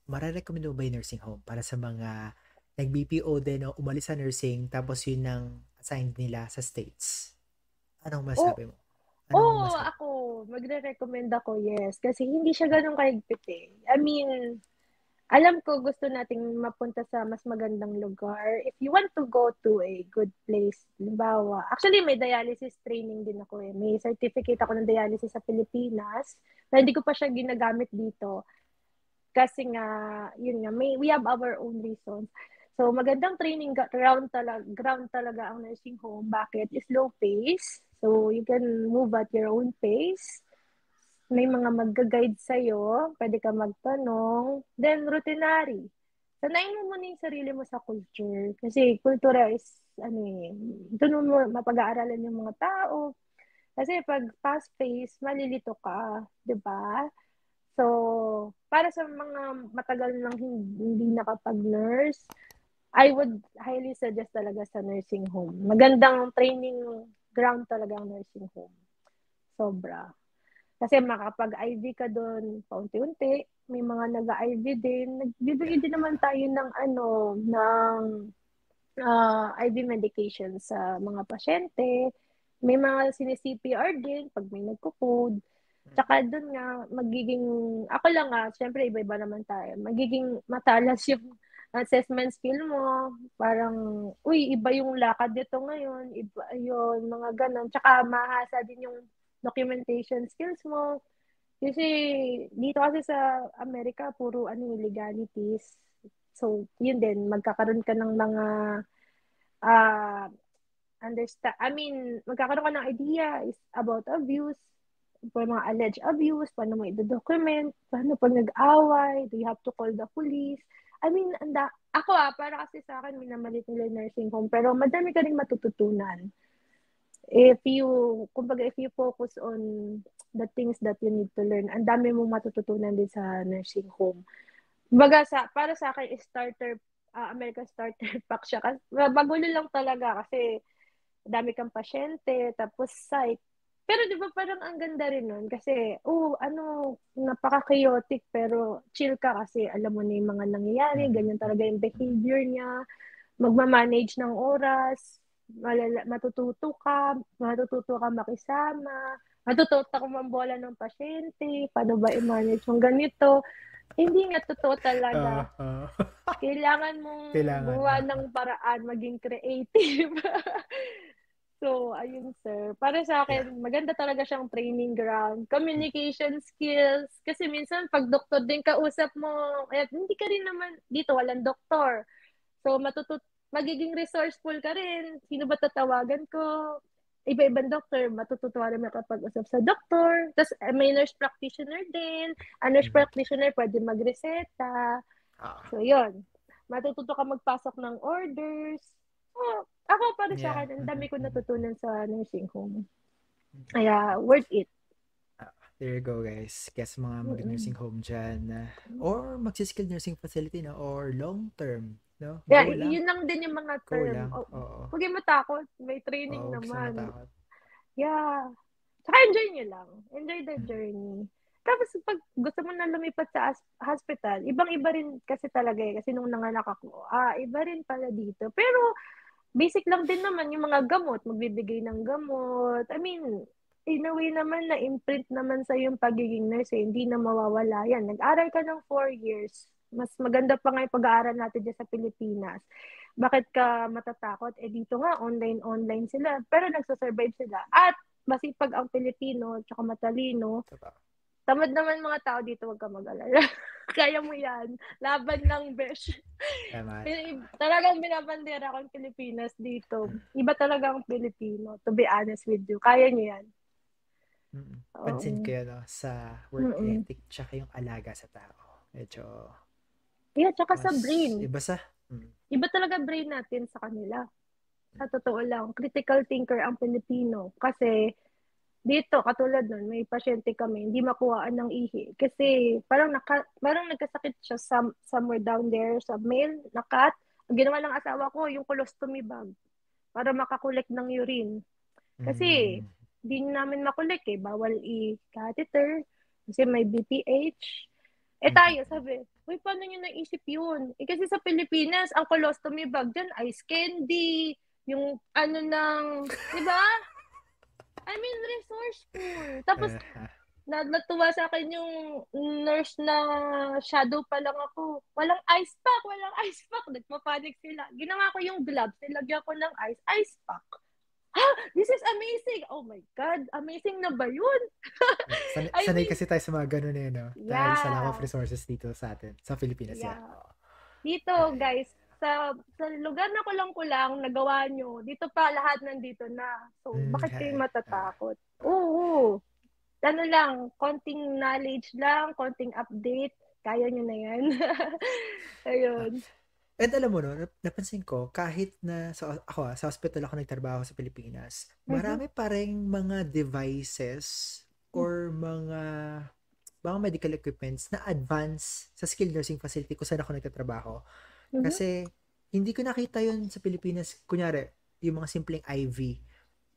mare-recommend mo ba yung nursing home para sa mga nag-BPO din o umalis sa nursing tapos yun ang assigned nila sa States? Anong Oh, masabi mo? Anong masabi? ako, magre-recommend ako, yes. Kasi hindi siya ganun kahigpit eh. I mean, alam ko gusto nating mapunta sa mas magandang lugar. If you want to go to a good place, halimbawa, actually may dialysis training din ako eh. May certificate ako ng dialysis sa Pilipinas, na hindi ko pa siya ginagamit dito. Kasi nga, yun nga, we have our own reasons. So, magandang training ground talaga ang nursing home. Bakit? Slow pace. So, you can move at your own pace. May mga mag-guide sa'yo. Pwede ka magtanong. Then, routinary. Sanayin mo muna yung sarili mo sa culture. Kasi kultura is, ano eh, doon mo mapag-aaralan yung mga tao. Kasi pag fast-paced, malilito ka. 'Di ba? So, para sa mga matagal nang hindi nakapag-nurse, I would highly suggest talaga sa nursing home. Magandang training ground talaga ang nursing home. Sobra. Kasi makapag-IV ka doon paunti-unti. May mga nag-IV din. Nagbibigay din naman tayo ng IV medication sa mga pasyente. May mga sini-CPR din pag may nagko-code. Tsaka doon nga, ako lang syempre iba-iba naman tayo. Magiging matalas yung assessment skill mo. Parang, uy, iba yung lakad nito ngayon. Iba yun, mga ganun. Tsaka mahasa din yung documentation skills mo. Kasi dito kasi sa Amerika, puro legalities. So, yun din, magkakaroon ka ng mga uh, magkakaroon ka ng idea is about abuse, mga alleged abuse, paano mo i-document, paano pag nag-away, do you have to call the police? Ako para kasi sa akin, minamalit nila yung nursing home, pero madami ka rin matututunan. If you focus on the things that you need to learn, ang dami mong matututunan din sa nursing home. Para sa akin, American starter pack siya. Kasi, magulo lang talaga kasi dami kang pasyente, tapos site. Pero di ba parang ang ganda rin nun? Kasi, napaka-chaotic pero chill ka kasi alam mo na yung mga nangyayari, ganyan talaga yung behavior niya, magmamanage ng oras, matututo ka makisama, matututo ka mambola ng pasyente, paano ba i-manage yung ganito. Hindi nga totoo talaga. Uh, Kailangan mong kailangan. gumawa ng paraan, maging creative. So, ayun sir. Para sa Yeah. akin, maganda talaga siyang training ground. Communication skills. Kasi minsan, pag doktor din kausap mo, hindi ka rin naman, dito walang doktor. So, magiging resourceful ka rin. Sino ba tatawagan ko? Iba-ibang doktor, matutuwa rin makapag-usap sa doktor. Tapos, may nurse practitioner din. Ang nurse practitioner pwede magreseta. So, yun. Matututo ka magpasok ng orders. Ako para sa Yeah. akin, ang dami ko natutunan sa nursing home. Kaya, worth it. There you go, guys. Kaya sa mga mag-nursing home dyan, or mag-skilled nursing facility, no? Or long-term, no? Yeah, Go lang. yun lang din yung mga Go term. lang. Oo. Huwag kayong matakot. May training Oo, huwag sila naman. matakot. Yeah. Tsaka enjoy nyo lang. Enjoy the journey. Tapos pag gusto mo na lumipat sa hospital, ibang-iba rin kasi talaga eh. Kasi nung nanganak ako, iba rin pala dito. Pero basic lang din naman yung mga gamot. Magbibigay ng gamot. in a way naman na imprint naman sa yung pagiging nurse, eh. Hindi na mawawala yan. Nag-aral ka ng 4 years. Mas maganda pa nga yung pag-aaral natin dyan sa Pilipinas. Bakit ka matatakot? Eh dito nga, online sila. Pero nagsasurvive sila. At masipag ang Pilipino, tsaka matalino. Diba? Tamad naman mga tao dito, wag ka mag-alala. Kaya mo yan. Laban lang, besh. Tama. Talagang binabandera ko ang Pilipinas dito. Iba talaga ang Pilipino, to be honest with you. Kaya niyo yan. Pansin Oo. ko yun, no, sa work Mm-mm. ethic tsaka yung alaga sa tao. Medyo Yeah, tsaka sa mas brain. iba sa Iba talaga brain natin sa kanila. Sa totoo lang, critical thinker ang Pilipino. Kasi dito, katulad nun, may pasyente kami, hindi makuhaan ng ihi. Kasi parang nagkasakit siya somewhere down there sa male, na cat. Ang ginawa ng asawa ko, yung colostomy bag para makakolek ng urine. Kasi mm, hindi namin makolek eh. Bawal i-catheter kasi may BPH. Eh mm, tayo, sabi, uy, paano nyo naisip yun? Eh kasi sa Pilipinas, ang colostomy bag dyan, ice candy, yung ano ng, di ba? I mean, resourceful. Tapos, uh, natuwa sa akin yung nurse na shadow pa lang ako. Walang ice pack. Nagpapanik sila. Ginawa ko yung gloves, nilagyan ko ng ice pack. Ha? This is amazing! Oh my God, amazing na ba yun? I sanay mean, kasi tayo sa mga ganun eh, no? Dahil sa lack of yeah, resources dito sa atin, sa Pilipinas, yeah. yeah. Dito, Ay, guys, sa lugar na kulang-kulang nagawa nyo, dito pa lahat nandito na. So, bakit kayo okay. matatakot? Oo. Ano lang, konting knowledge lang, konting update, kaya nyo na yan. Ah, Ayun. and alam mo no, napansin ko, kahit na sa hospital ako nagtrabaho sa Pilipinas, Mhm. marami pa ring mga devices or mga medical equipments na advance sa skilled nursing facility kung saan ako nagtatrabaho. Mhm. Kasi hindi ko nakita yun sa Pilipinas. Kunyari, yung mga simpleng IV.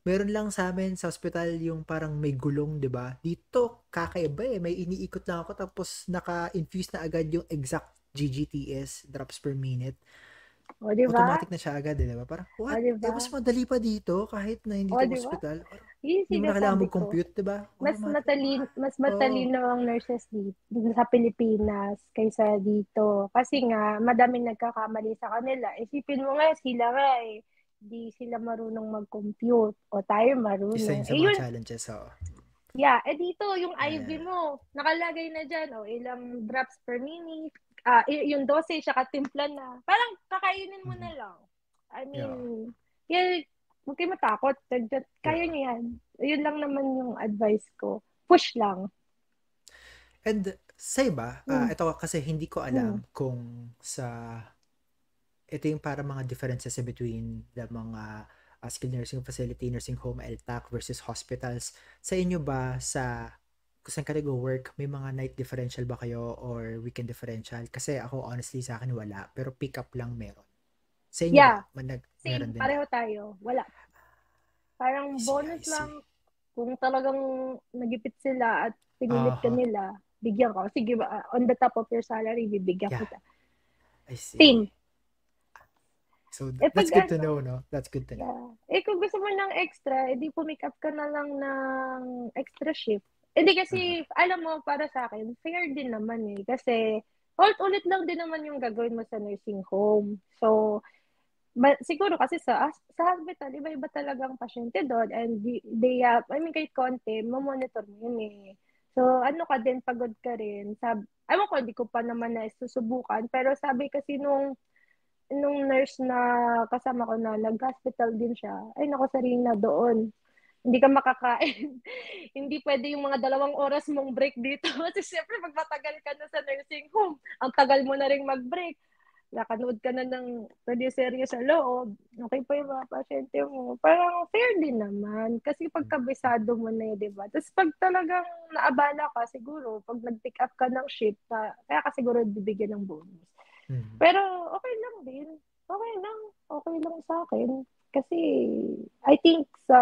Meron lang sa amin sa hospital yung parang may gulong, 'di ba? Dito kakaiba eh. May iniikot lang ako tapos naka-infuse na agad yung exact GGTS, drops per minute. O, di ba? Automatic na siya agad, eh, 'di ba? Parang O, what? di Eh ba? mas madali pa dito kahit na hindi O, to di ba? hospital. Parang Yun yung hindi mo na kailangan sinasabi ko. mag-compute, 'di ba? Automatic. Mas Oo. matalino ang nurses dito sa Pilipinas kaysa dito. Kasi nga, madaming nagkakamali sa kanila. Isipin mo nga, sila nga eh, di sila marunong mag-compute. O tayo Isa marunong. yun sa Eh mga yun, challenges, oo. yeah. Eh dito, yung Yeah, IV yeah, yeah. mo, nakalagay na dyan, o ilang drops per minute, yung dosage, saka timpla na. Parang kakainin mo Mhm. na lang. I mean, Yeah. yeah, huwag kayo matakot. Kaya Yeah. niyo yan. Yun lang naman yung advice ko. Push lang. And sa iba, Mm. ito kasi hindi ko Mm. alam kung ito yung para mga differences between the mga skilled nursing facility, nursing home, LTAC versus hospitals. Sa inyo ba, kung saan ka nag-work, may mga night differential ba kayo or weekend differential? Kasi ako, honestly, sa akin wala. Pero pick up lang meron. Sa inyo ba? Yeah, Meron same. din ba? Pareho tayo. Wala. I Parang see, I bonus see. lang kung talagang nagipit sila at pinilit ka Uh-huh. nila, bigyan ka. Sige ba, on the top of your salary, bibigyan Yeah, kita. I see. Same. So, Eh pag that's good to ano, know, no? That's good to know. yeah. Eh kung gusto mo ng extra, edi pumick up ka na lang ng extra shift. Hindi Uh-huh. kasi, alam mo, para sa akin, fair din naman eh. Kasi, ulit-ulit lang din naman yung gagawin mo sa nursing home. So, siguro kasi sa hospital, iba-iba talagang pasyente doon and I mean, kahit konti, mamonitor mo yun eh. So, ano ka din, pagod ka rin. Ewan ko, hindi ko pa naman na susubukan. Pero sabi kasi nung nurse na kasama ko na nag-hospital din siya, ay nako Sarina, doon. Hindi ka makakain. Hindi pwede yung mga 2 oras mong break dito. Kasi siyempre, pag matagal ka na sa nursing home, ang tagal mo na rin mag-break. Nakanood ka na ng serye sa loob. Okay pa yung mga pasyente mo. Parang fair din naman. Kasi pagkabisado mo na yun, di ba? Tapos pag talagang naabala ka, siguro, pag nag-pick up ka ng shift, kaya ka siguro bibigyan ng bonus. Mm-hmm. Pero okay lang din. Okay lang. Okay lang sa akin. Kasi I think sa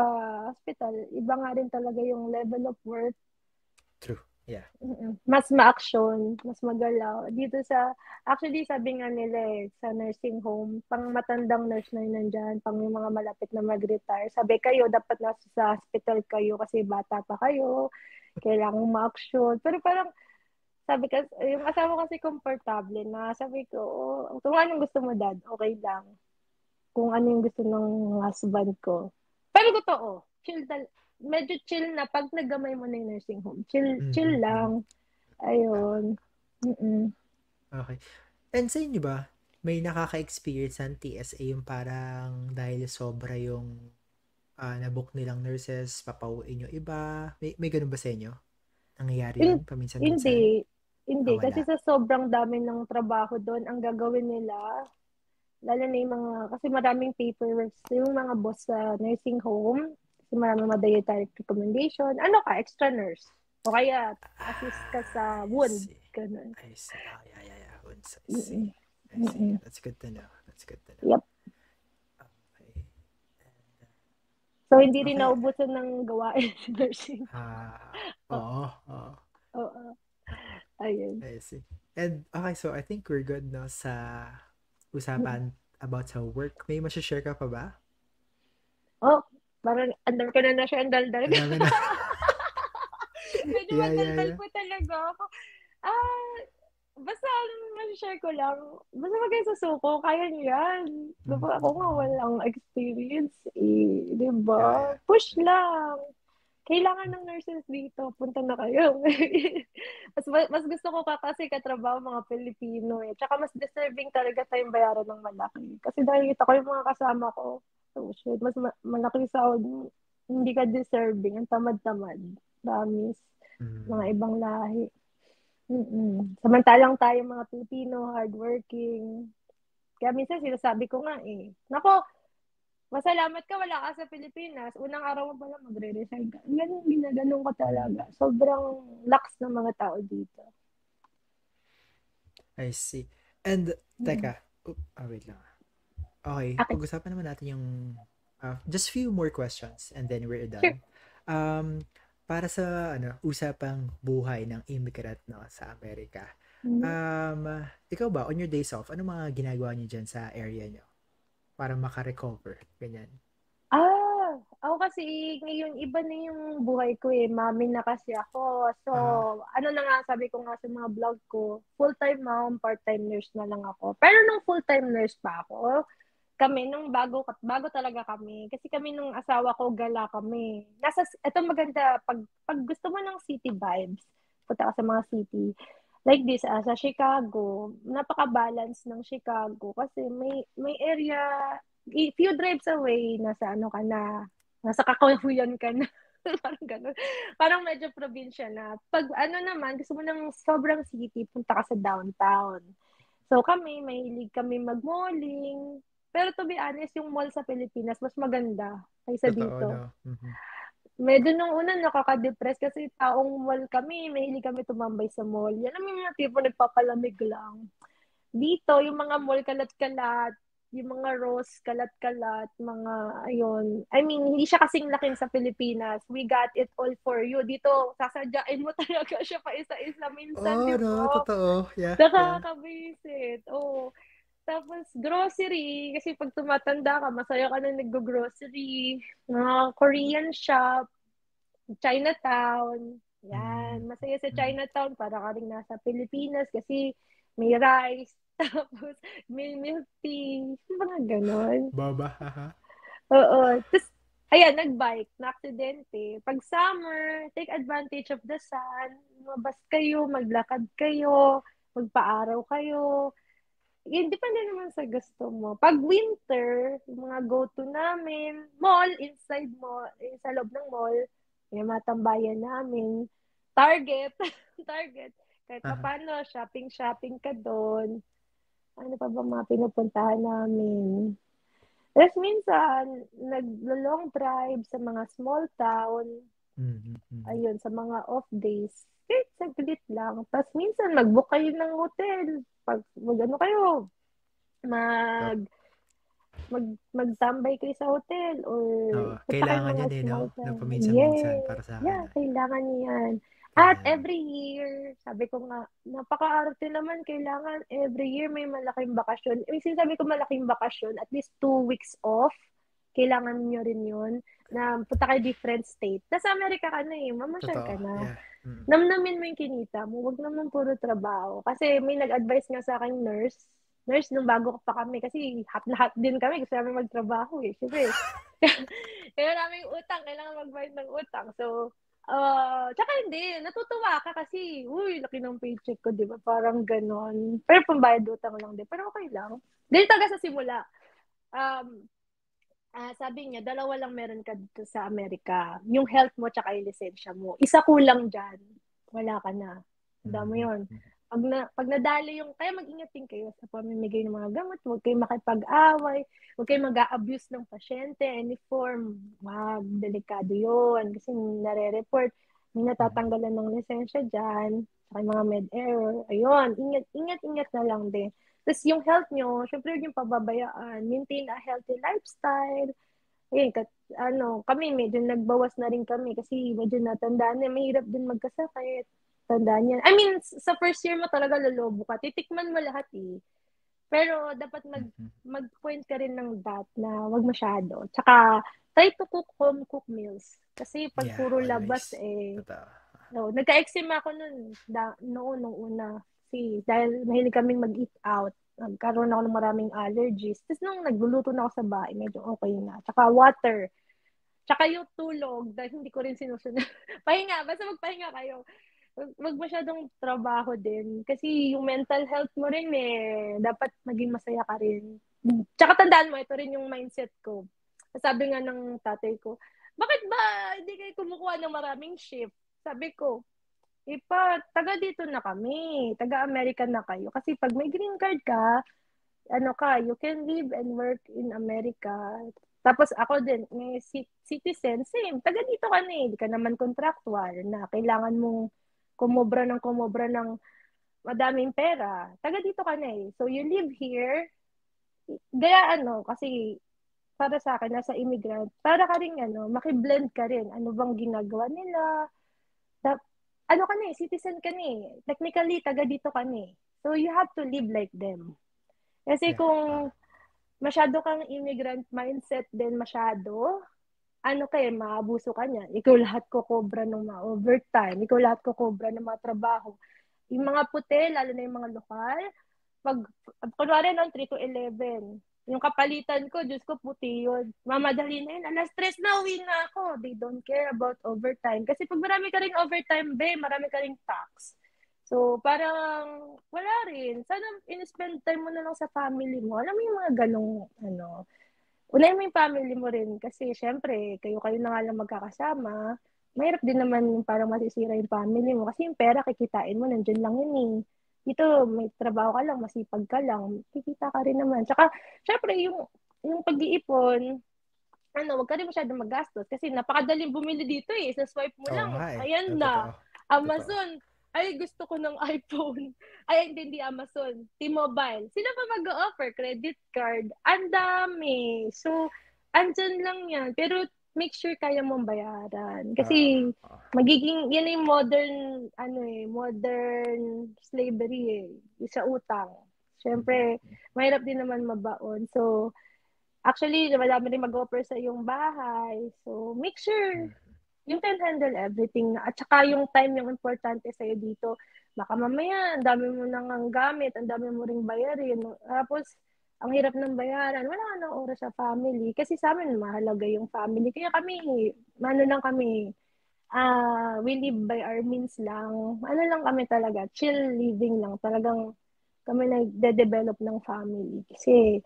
hospital, iba nga rin talaga yung level of work. True. Yeah. Mas ma-action, mas magalaw. Dito actually sabi nga nila sa nursing home, pang matandang nurse na yun nandyan, pang yung mga malapit na mag-retire. Sabi kayo, dapat nasa sa hospital kayo kasi bata pa kayo, kailangan ma-action. Pero parang, sabi kasi, yung asawa kasi komportable na, sabi ko, kung anong gusto mo dad, okay lang. Kung ano yung gusto ng husband ko. Pero totoo, medyo chill na pag nagamay mo na yung nursing home. Chill Mm-hmm. lang. Tama. Ayun. Mm-mm. Okay. And sa inyo ba, may nakaka-experience ng TSA yung parang dahil sobra yung nabook nilang nurses, papauwiin yung iba? May ganun ba sa inyo? Nangyayari yun Hin- paminsan-minsan? Hindi. Hindi. Kasi Wala. sa sobrang dami ng trabaho doon, ang gagawin nila, lalo na yung mga, kasi maraming paperwork, yung mga boss sa nursing home, kasi maraming mga dietary recommendation, ano ka, extra nurse. O kaya, assist ka sa I wound. see. Ganun. I see. Oh, yeah, yeah, yeah. Once I see. Mm-mm. I see. Mm-mm. That's good to know. That's good to know. Yep. Okay. So, hindi rin Okay. naubusan ng gawain sa nursing. Oh, Oo. Oo. oo. Ayun. I see. And okay, so I think we're good no sa usapan about sa work. May share ka pa ba? Oh, parang andal ko na siya, andal-dal. Ang dami na. Medyo Yeah, yeah, madaldal yeah. po talaga ako. Ah, basta share ko lang. Basta wag kayo susuko, kaya niyo yan. Diba ako nga Mm-hmm. walang experience eh. Diba? Yeah, yeah. Push lang. Kailangan ng nurses dito. Punta na kayo. mas gusto ko ka kasi katrabaho mga Pilipino eh. Tsaka mas deserving talaga tayong bayaran ng malaki. Kasi dahil kita ko yung mga kasama ko. So, shit, mas malaki sahod. Hindi ka deserving. Ang tamad-tamad. Promise. Mga Mm. ibang lahi. Samantalang tayo mga Pilipino, hardworking. Kaya minsan sinasabi ko nga eh, nako, masalamat ka, wala ka sa Pilipinas. Unang araw mo pala magre-resign ka. Ganun, ginaganon ko Mm. talaga. Sobrang lax ng mga tao dito. I see. And, Mm-mm. teka. Wait lang. Okay, Okay, pag-usapan naman natin yung just few more questions and then we're sure. done. Um, para sa usapang buhay ng immigrant no sa Amerika. Mm-hmm. Ikaw ba on your days off, ano mga ginagawa niyo diyan sa area niyo para maka-recover ganyan? Ako kasi ngayon iba na yung buhay ko eh. Mami na kasi ako. So, Ah, ano na nga sabi ko nga sa mga vlog ko, full-time mom, part-time nurse na lang ako. Pero nung full-time nurse pa ako, kami nung bago talaga kami kasi kami nung asawa ko gala kami eto maganda pag gusto mo ng city vibes punta ka sa mga city like this sa Chicago napaka-balance ng Chicago kasi may area few drives away nasa ano ka na nasa Kakahuyan ka na parang ganun parang medyo probinsya na pag ano naman gusto mo ng sobrang city punta ka sa downtown. So kami, mahilig kami mag-malling. Pero to be honest, yung mall sa Pilipinas, mas maganda kaysa totoo dito. no. Mhm. Medyo nung una nakaka-depress kasi taong mall kami, mahilig kami tumambay sa mall. Yan ang mga tipo nagpapalamig lang. Dito, yung mga mall kalat-kalat, yung mga rose kalat-kalat, mga ayun. I mean, hindi siya kasing laking sa Pilipinas. We got it all for you. Dito, sasadyain mo talaga siya pa isa-isa minsan, Oh, di no, ba? totoo. Yeah, yeah. Nakakabisit. Oo. Tapos, grocery. Kasi pag tumatanda ka, masaya ka na nag-grocery. Mga Korean shop, Chinatown. Mm. Yan. Masaya sa Mm. Chinatown. Para ka rin nasa Pilipinas kasi may rice. Tapos, may milk tea. Mga ganon. Baba, haha. Oo. Tapos, ayan, nagbike, na-aksidente. Pag summer, take advantage of the sun. Mabas kayo, maglakad kayo, magpaaraw kayo. Yun, depende naman sa gusto mo. Pag winter, yung mga go-to namin, mall, inside mall, sa loob ng mall, yung mga tambayan namin. Target, Target. Kahit pa Aha. paano, shopping ka doon. Ano pa ba mga pinupuntahan namin? Tapos minsan, nag-long drive sa mga small town, Mhm. Mhm. ayun, sa mga off days. Kahit saglit lang. Tapos minsan, mag-book kayo ng hotel. Pag ano kayo, Tap. mag magtambay kayo sa hotel or Oo, punta kayo kailangan mga yan eh, no? small Na town. paminsan-minsan Yes. para sa akin. Yeah, kailangan niyan. At Ayan. every year, sabi ko nga, napaka-arte naman, kailangan every year may malaking bakasyon. Yung sinasabi ko malaking bakasyon, at least 2 weeks off, kailangan nyo rin yun, na punta kayo different state. Nasa Amerika ka na eh, mamasyal Totoo. ka na. Yeah. Mm. Namnamin mo yung kinita mo, wag naman puro trabaho. Kasi may nag-advise nga sa akin nurse nung bago pa kami, kasi hot na hot din kami, gusto namin magtrabaho eh. Siyempre, kaya namin utang, kailangan magbayad ng utang. So, tsaka hindi, natutuwa ka kasi, uy, laki ng paycheck ko, di ba? Parang ganon. Pero pambayad utang lang din. Pero okay lang. Ganito talaga sa simula. Um, sabi niya, dalawa lang meron ka dito sa Amerika. Yung health mo tsaka yung lisensya mo. Isa kulang dyan. Wala ka na. Tanda mo Mm. yun. Pag nadali yung, kaya mag-ingat din kayo sa pamimigay ng mga gamot. Huwag kayo makipag-away. Huwag kayo mag-a-abuse ng pasyente. Any form. Wag, delikado yun. Kasi nare-report. May Mm. natatanggalan ng lisensya dyan. Saka yung mga med error. Ayun. Ingat na lang din. Tapos yung health nyo, syempre yung pababayaan, maintain a healthy lifestyle. Ayun, kami medyo nagbawas na rin kami kasi medyo natandaan na, mahirap din magkasakit. Tandaan yan. I mean, sa first year mo talaga lolobo ka. Titikman mo lahat eh. Pero dapat Mhm. mag-point ka rin ng that na wag masyado. Tsaka, try to cook home cook meals. Kasi pag Yeah, puro labas always. eh, Totoo. no, nagka-eczema ako noon nung una. Kasi dahil mahilig kaming mag-eat out, nagkaroon ako ng maraming allergies. Tapos nung nagluluto na ako sa bahay, medyo okay na. Tsaka water. Tsaka yung tulog, dahil hindi ko rin sinusunod. Pahinga, basta magpahinga kayo. Wag masyadong trabaho din. Kasi yung mental health mo rin eh, dapat maging masaya ka rin. Tsaka tandaan mo, ito rin yung mindset ko. Sabi nga ng tatay ko, bakit ba hindi kayo kumukuha ng maraming shift? Sabi ko, taga dito na kami. Taga-American na kayo. Kasi pag may green card ka, you can live and work in America. Tapos ako din, may citizen, same. Taga dito ka na eh. Hindi ka naman contractual na kailangan mong kumobra ng madaming pera. Taga dito ka na eh. So you live here, gaya kasi para sa akin, nasa immigrant, para ka rin makiblend ka rin. Ano bang ginagawa nila? Da- ka na eh, citizen ka na eh. Technically, taga dito ka na eh. So, you have to live like them. Kasi Yeah. kung masyado kang immigrant mindset din masyado, maabuso ka niya. Ikaw lahat ko kobra ng mga overtime. Ikaw lahat ko kobra ng mga trabaho. Yung mga puti, lalo na yung mga lokal, pag, kunwari noon, 3 to 11, yung kapalitan ko, Diyos ko, puti yun. Mamadali na yun. Alas 3 na, uwi na ako. They don't care about overtime. Kasi pag marami ka rin overtime, marami ka rin tax. So, parang wala rin. Sana in-spend time mo na lang sa family mo. Alam mo yung mga ganong, unahin mo yung family mo rin. Kasi, syempre, kayo na nga lang magkakasama. Mahirap din naman yung parang masisira yung family mo. Kasi yung pera, kikitain mo, nandyan lang yun eh. Dito, may trabaho ka lang, masipag ka lang, kikita ka rin naman. Tsaka, syempre, yung pag-iipon, wag ka rin masyadong magastos kasi napakadaling bumili dito eh. Sa swipe mo Oo lang, nga eh. ayan na. Totoo. Totoo. Amazon, ay gusto ko ng iPhone. Ay, hindi Amazon. T-Mobile. Sino pa mag-offer? Credit card. Ang dami. So, andyan lang yan. Pero make sure kaya mong bayaran. Oo. Kasi Oo. magiging, yan yung modern slavery eh. Yung sa utang. Mhm. Siyempre, mahirap din naman mabaon. So, actually, madami rin mag-offer sa iyong bahay. So, make sure Mhm. you can handle everything. At saka yung time yung importante sa'yo dito. Baka mamaya, ang dami mo nang ang gamit, ang dami mo ring bayarin. Tapos, ang hirap ng bayaran. Wala ka ng oras sa family. Kasi sa amin, mahalaga yung family. Kaya kami, lang kami, we live by our means lang. Lang kami talaga, chill living lang. Talagang kami nagde-develop ng family. Kasi,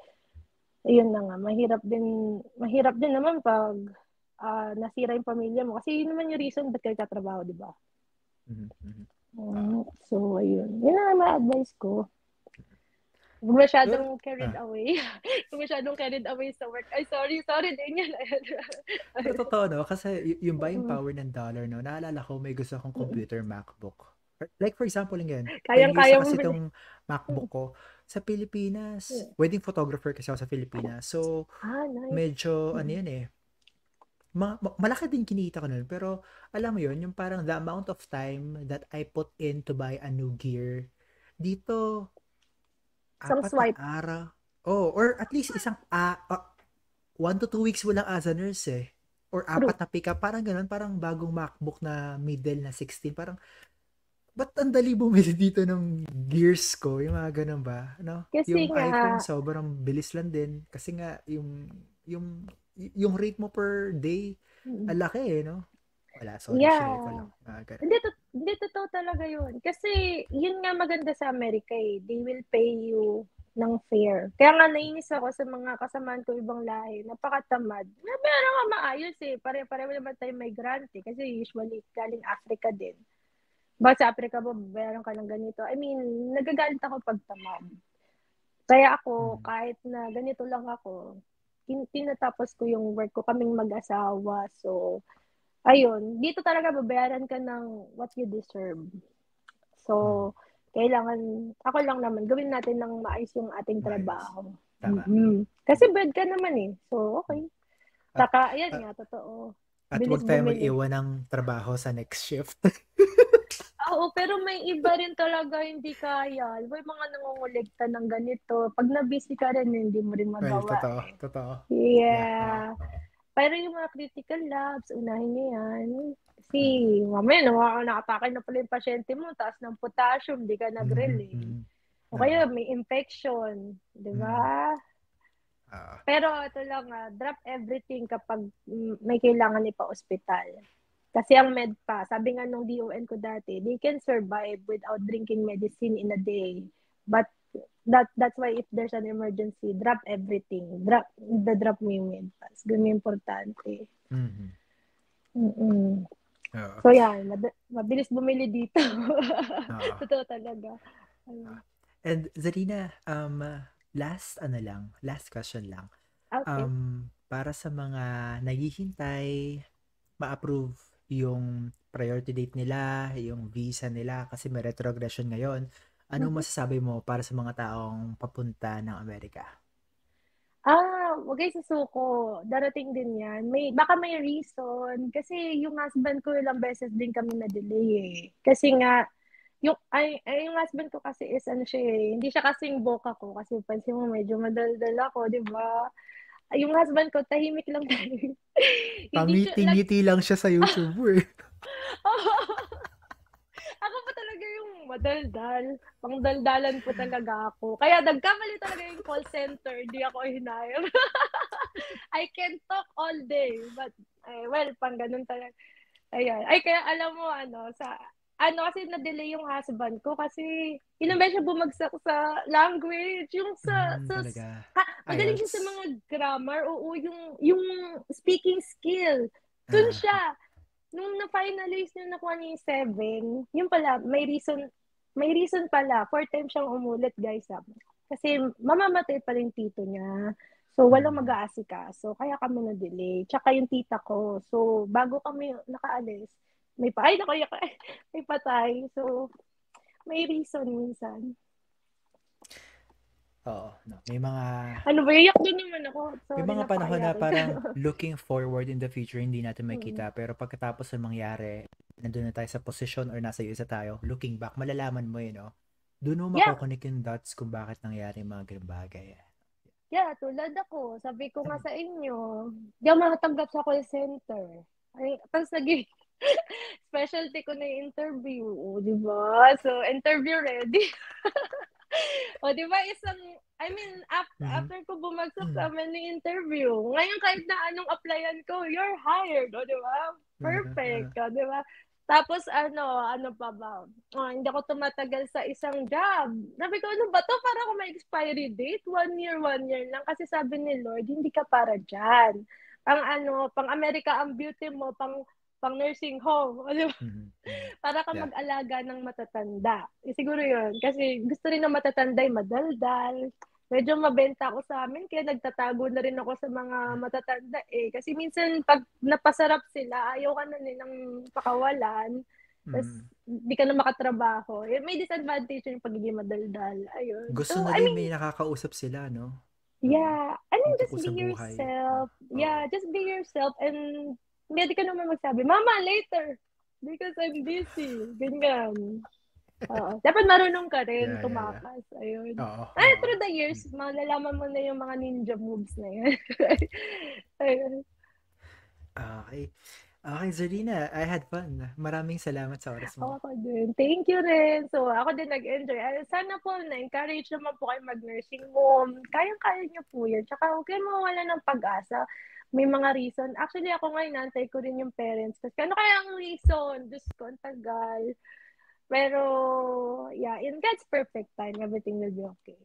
ayun na nga, mahirap din naman pag nasira yung pamilya mo. Kasi yun naman yung reason ba't kayo tatrabaho, di ba? Mhm. Mhm. Oo. So, ayun. Yun na mga advice ko. Huwag Well, masyadong carried away. Huwag masyadong carried away sa work. Ay, sorry din yan. pero totoo no, kasi yung buying power ng dollar no, naalala ko may gusto akong Mm. computer MacBook. Like for example ngayon, 10 years Kayang-kaya na mo kasi bili. itong MacBook ko sa Pilipinas. Wedding photographer kasi ako sa Pilipinas. So, Nice. medyo ano Mm. yan eh, malaki din kinita ko nun. Pero, alam mo yun, yung parang the amount of time that I put in to buy a new gear, dito, Isang 4 na swipe. araw. Oh, or at least 1 to 2 weeks mo lang as a nurse eh. Or True. 4 na pick up. Parang ganun, parang bagong MacBook na middle na 16. Parang, ba't ang dali bumili dito ng gears ko? Yung mga ganun ba? Ano? Kasi Yung nga, iPhone, sobrang bilis lang din. Kasi nga, yung, yung rate mo per day, mm, ang laki eh, no? Wala, sorry, share ko yeah. lang. Mga ganun. Hindi totoo talaga yun. Kasi, yun nga maganda sa Amerika eh. They will pay you ng fair. Kaya nga nainis ako sa mga kasamaan ko ibang lahi. Napakatamad. Meron nga maayos eh. Pare-pareho naman tayo migrante. Kasi usually galing Africa din. Bakit sa Africa ba, meron ka ng ganito? I mean, nagagalit ako pag tamad. Kaya ako, Mm. kahit na ganito lang ako, tinatapos ko yung work ko, kaming mag-asawa. So, ayun, dito talaga babayaran ka ng what you deserve. Mm. So, kailangan, ako lang naman, gawin natin ng maayos yung ating Maayos. trabaho. Tama. Kasi bed ka naman eh. So, Mm. okay. At, Saka, ayan at, nga, totoo. at Bilis wag tayo bumili. mag-iwan ng trabaho sa next shift. Oo, pero may iba rin talaga hindi kaya. May mga nangungulikta ng ganito. Pag na-busy ka rin, hindi mo rin Well, magawa totoo. eh. Totoo. Yeah. Yeah. Pero yung mga critical labs, unahin niyo yan. Kasi Mm. mamaya nakatake na pala yung pasyente mo, taas ng potassium, di ka Mm. nag-relay. Mm. O Oo. kaya may infection, di Mm. ba? Oo. Pero ito lang, drop everything kapag may kailangan ipa-ospital. Kasi ang med pa, sabi nga nung DON ko dati, they can survive without drinking medicine in a day. But that's why if there's an emergency, drop everything. Drop mo yung med pass. Ganun yung importante. Mm. Mm-mm. Oo. So yan, mabilis bumili dito. Oo. Totoo talaga. Ayun. And Zarina, last question lang. Okay. Para sa mga naghihintay, ma-approve yung priority date nila, yung visa nila, kasi may retrogression ngayon. Anong Mhm. masasabi mo para sa mga taong papunta ng Amerika? Wag kayo susuko. Darating din yan. Baka may reason. Kasi yung husband ko ilang beses din kami na-delay eh. Kasi nga, yung husband ko kasi is ano siya eh, hindi siya kasing boka ko. Kasi pansin mo medyo madaldal ako, di ba? Yung husband ko, tahimik lang tayo. Hindi siya, Pangiti-ngiti lang siya sa YouTube eh. ako pa talaga yung madaldal. Pangdaldalan po talaga ako. Kaya nagkamali talaga yung call center. Hindi ako hinayang. I can talk all day. But, well, pang ganun talaga. Ayan. Ay, kaya alam mo, kasi na-delay yung husband ko kasi ilang beses siya bumagsak sa language. Yung Talaga. magaling siya sa IELTS. mga grammar. Oo, yung speaking skill. Dun Ah, siya. Nung na-finalize niya nakuha niya yung 7, yun pala, may reason pala. 4 times siyang umulit, guys. Kasi mamamatay pa rin tito niya. So, walang mm, mag-aasikaso. Kaya kami na-delay. Tsaka yung tita ko. So, bago kami nakaalis, may patay. So, may reason minsan. oo, no. Iyak din naman ako. May Sorry, mga panahon na napakayakin ka. parang looking forward in the future, hindi natin Mm. makita. Pero pagkatapos ng mangyari, nandun na tayo sa posisyon or nasa USA tayo, looking back, malalaman mo yun, no? Doon mo Yeah, makukunik yung dots kung bakit nangyari yung mga ganung bagay. yeah, tulad ako. Sabi ko nga sa inyo, di ako makatanggap sa call center. Ay, tapos naging specialty ko na yung interview. O, di ba? So, interview ready. O, di ba? I mean, Mhm. after ko bumagsak sa Mm. amin ng interview, ngayon kahit na anong applyan ko, you're hired. O, di ba? Perfect. O, di ba? Tapos ano pa ba? Hindi ako tumatagal sa isang job. Sabi ko, ano ba to? Para ako may expiry date. 1 year lang. Kasi sabi ni Lord, hindi ka para dyan. Pang America ang beauty mo, pang nursing home. O, di ba? Mhm. Mhm. Para ka Yeah. mag-alaga ng matatanda. Siguro yun. Kasi gusto rin ng matatanda yung madaldal. Medyo mabenta ako sa amin, kaya nagtatago na rin ako sa mga matatanda eh. Kasi minsan, pag napasarap sila, ayaw ka na nilang pakawalan. Tapos, Mhm. di ka na makatrabaho. May disadvantage yung pagiging madaldal. Ayun. Gusto So, na I din mean, may nakakausap sila, no? Yeah. I mean, Yung just tungkol be sa buhay. yourself. Oo. Yeah, just be yourself and hindi ka naman magsabi, Mama, later! Because I'm busy. Ganyan. Oo. Dapat marunong ka rin Yeah, yeah, yeah. tumakas. Ayun. Oo, Ay, oo. through the years, malalaman mo na yung mga ninja moves na yan. Ayun. Okay. Okay, Zerlina, I had fun. Maraming salamat sa oras mo. Ako din. Thank you rin. So, ako din nag-enjoy. Sana po na-encourage naman po kayo mag-nursing home. Kayang-kaya niyo po yan. Tsaka huwag kayong mawala ng pag-asa. May mga reason. Actually, ako ngayon, nantay ko rin yung parents. Kasi ano kaya ang reason? Diyos ko, ang tagal. Pero, yeah, in God's perfect time, everything will be okay.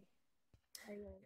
Ayun.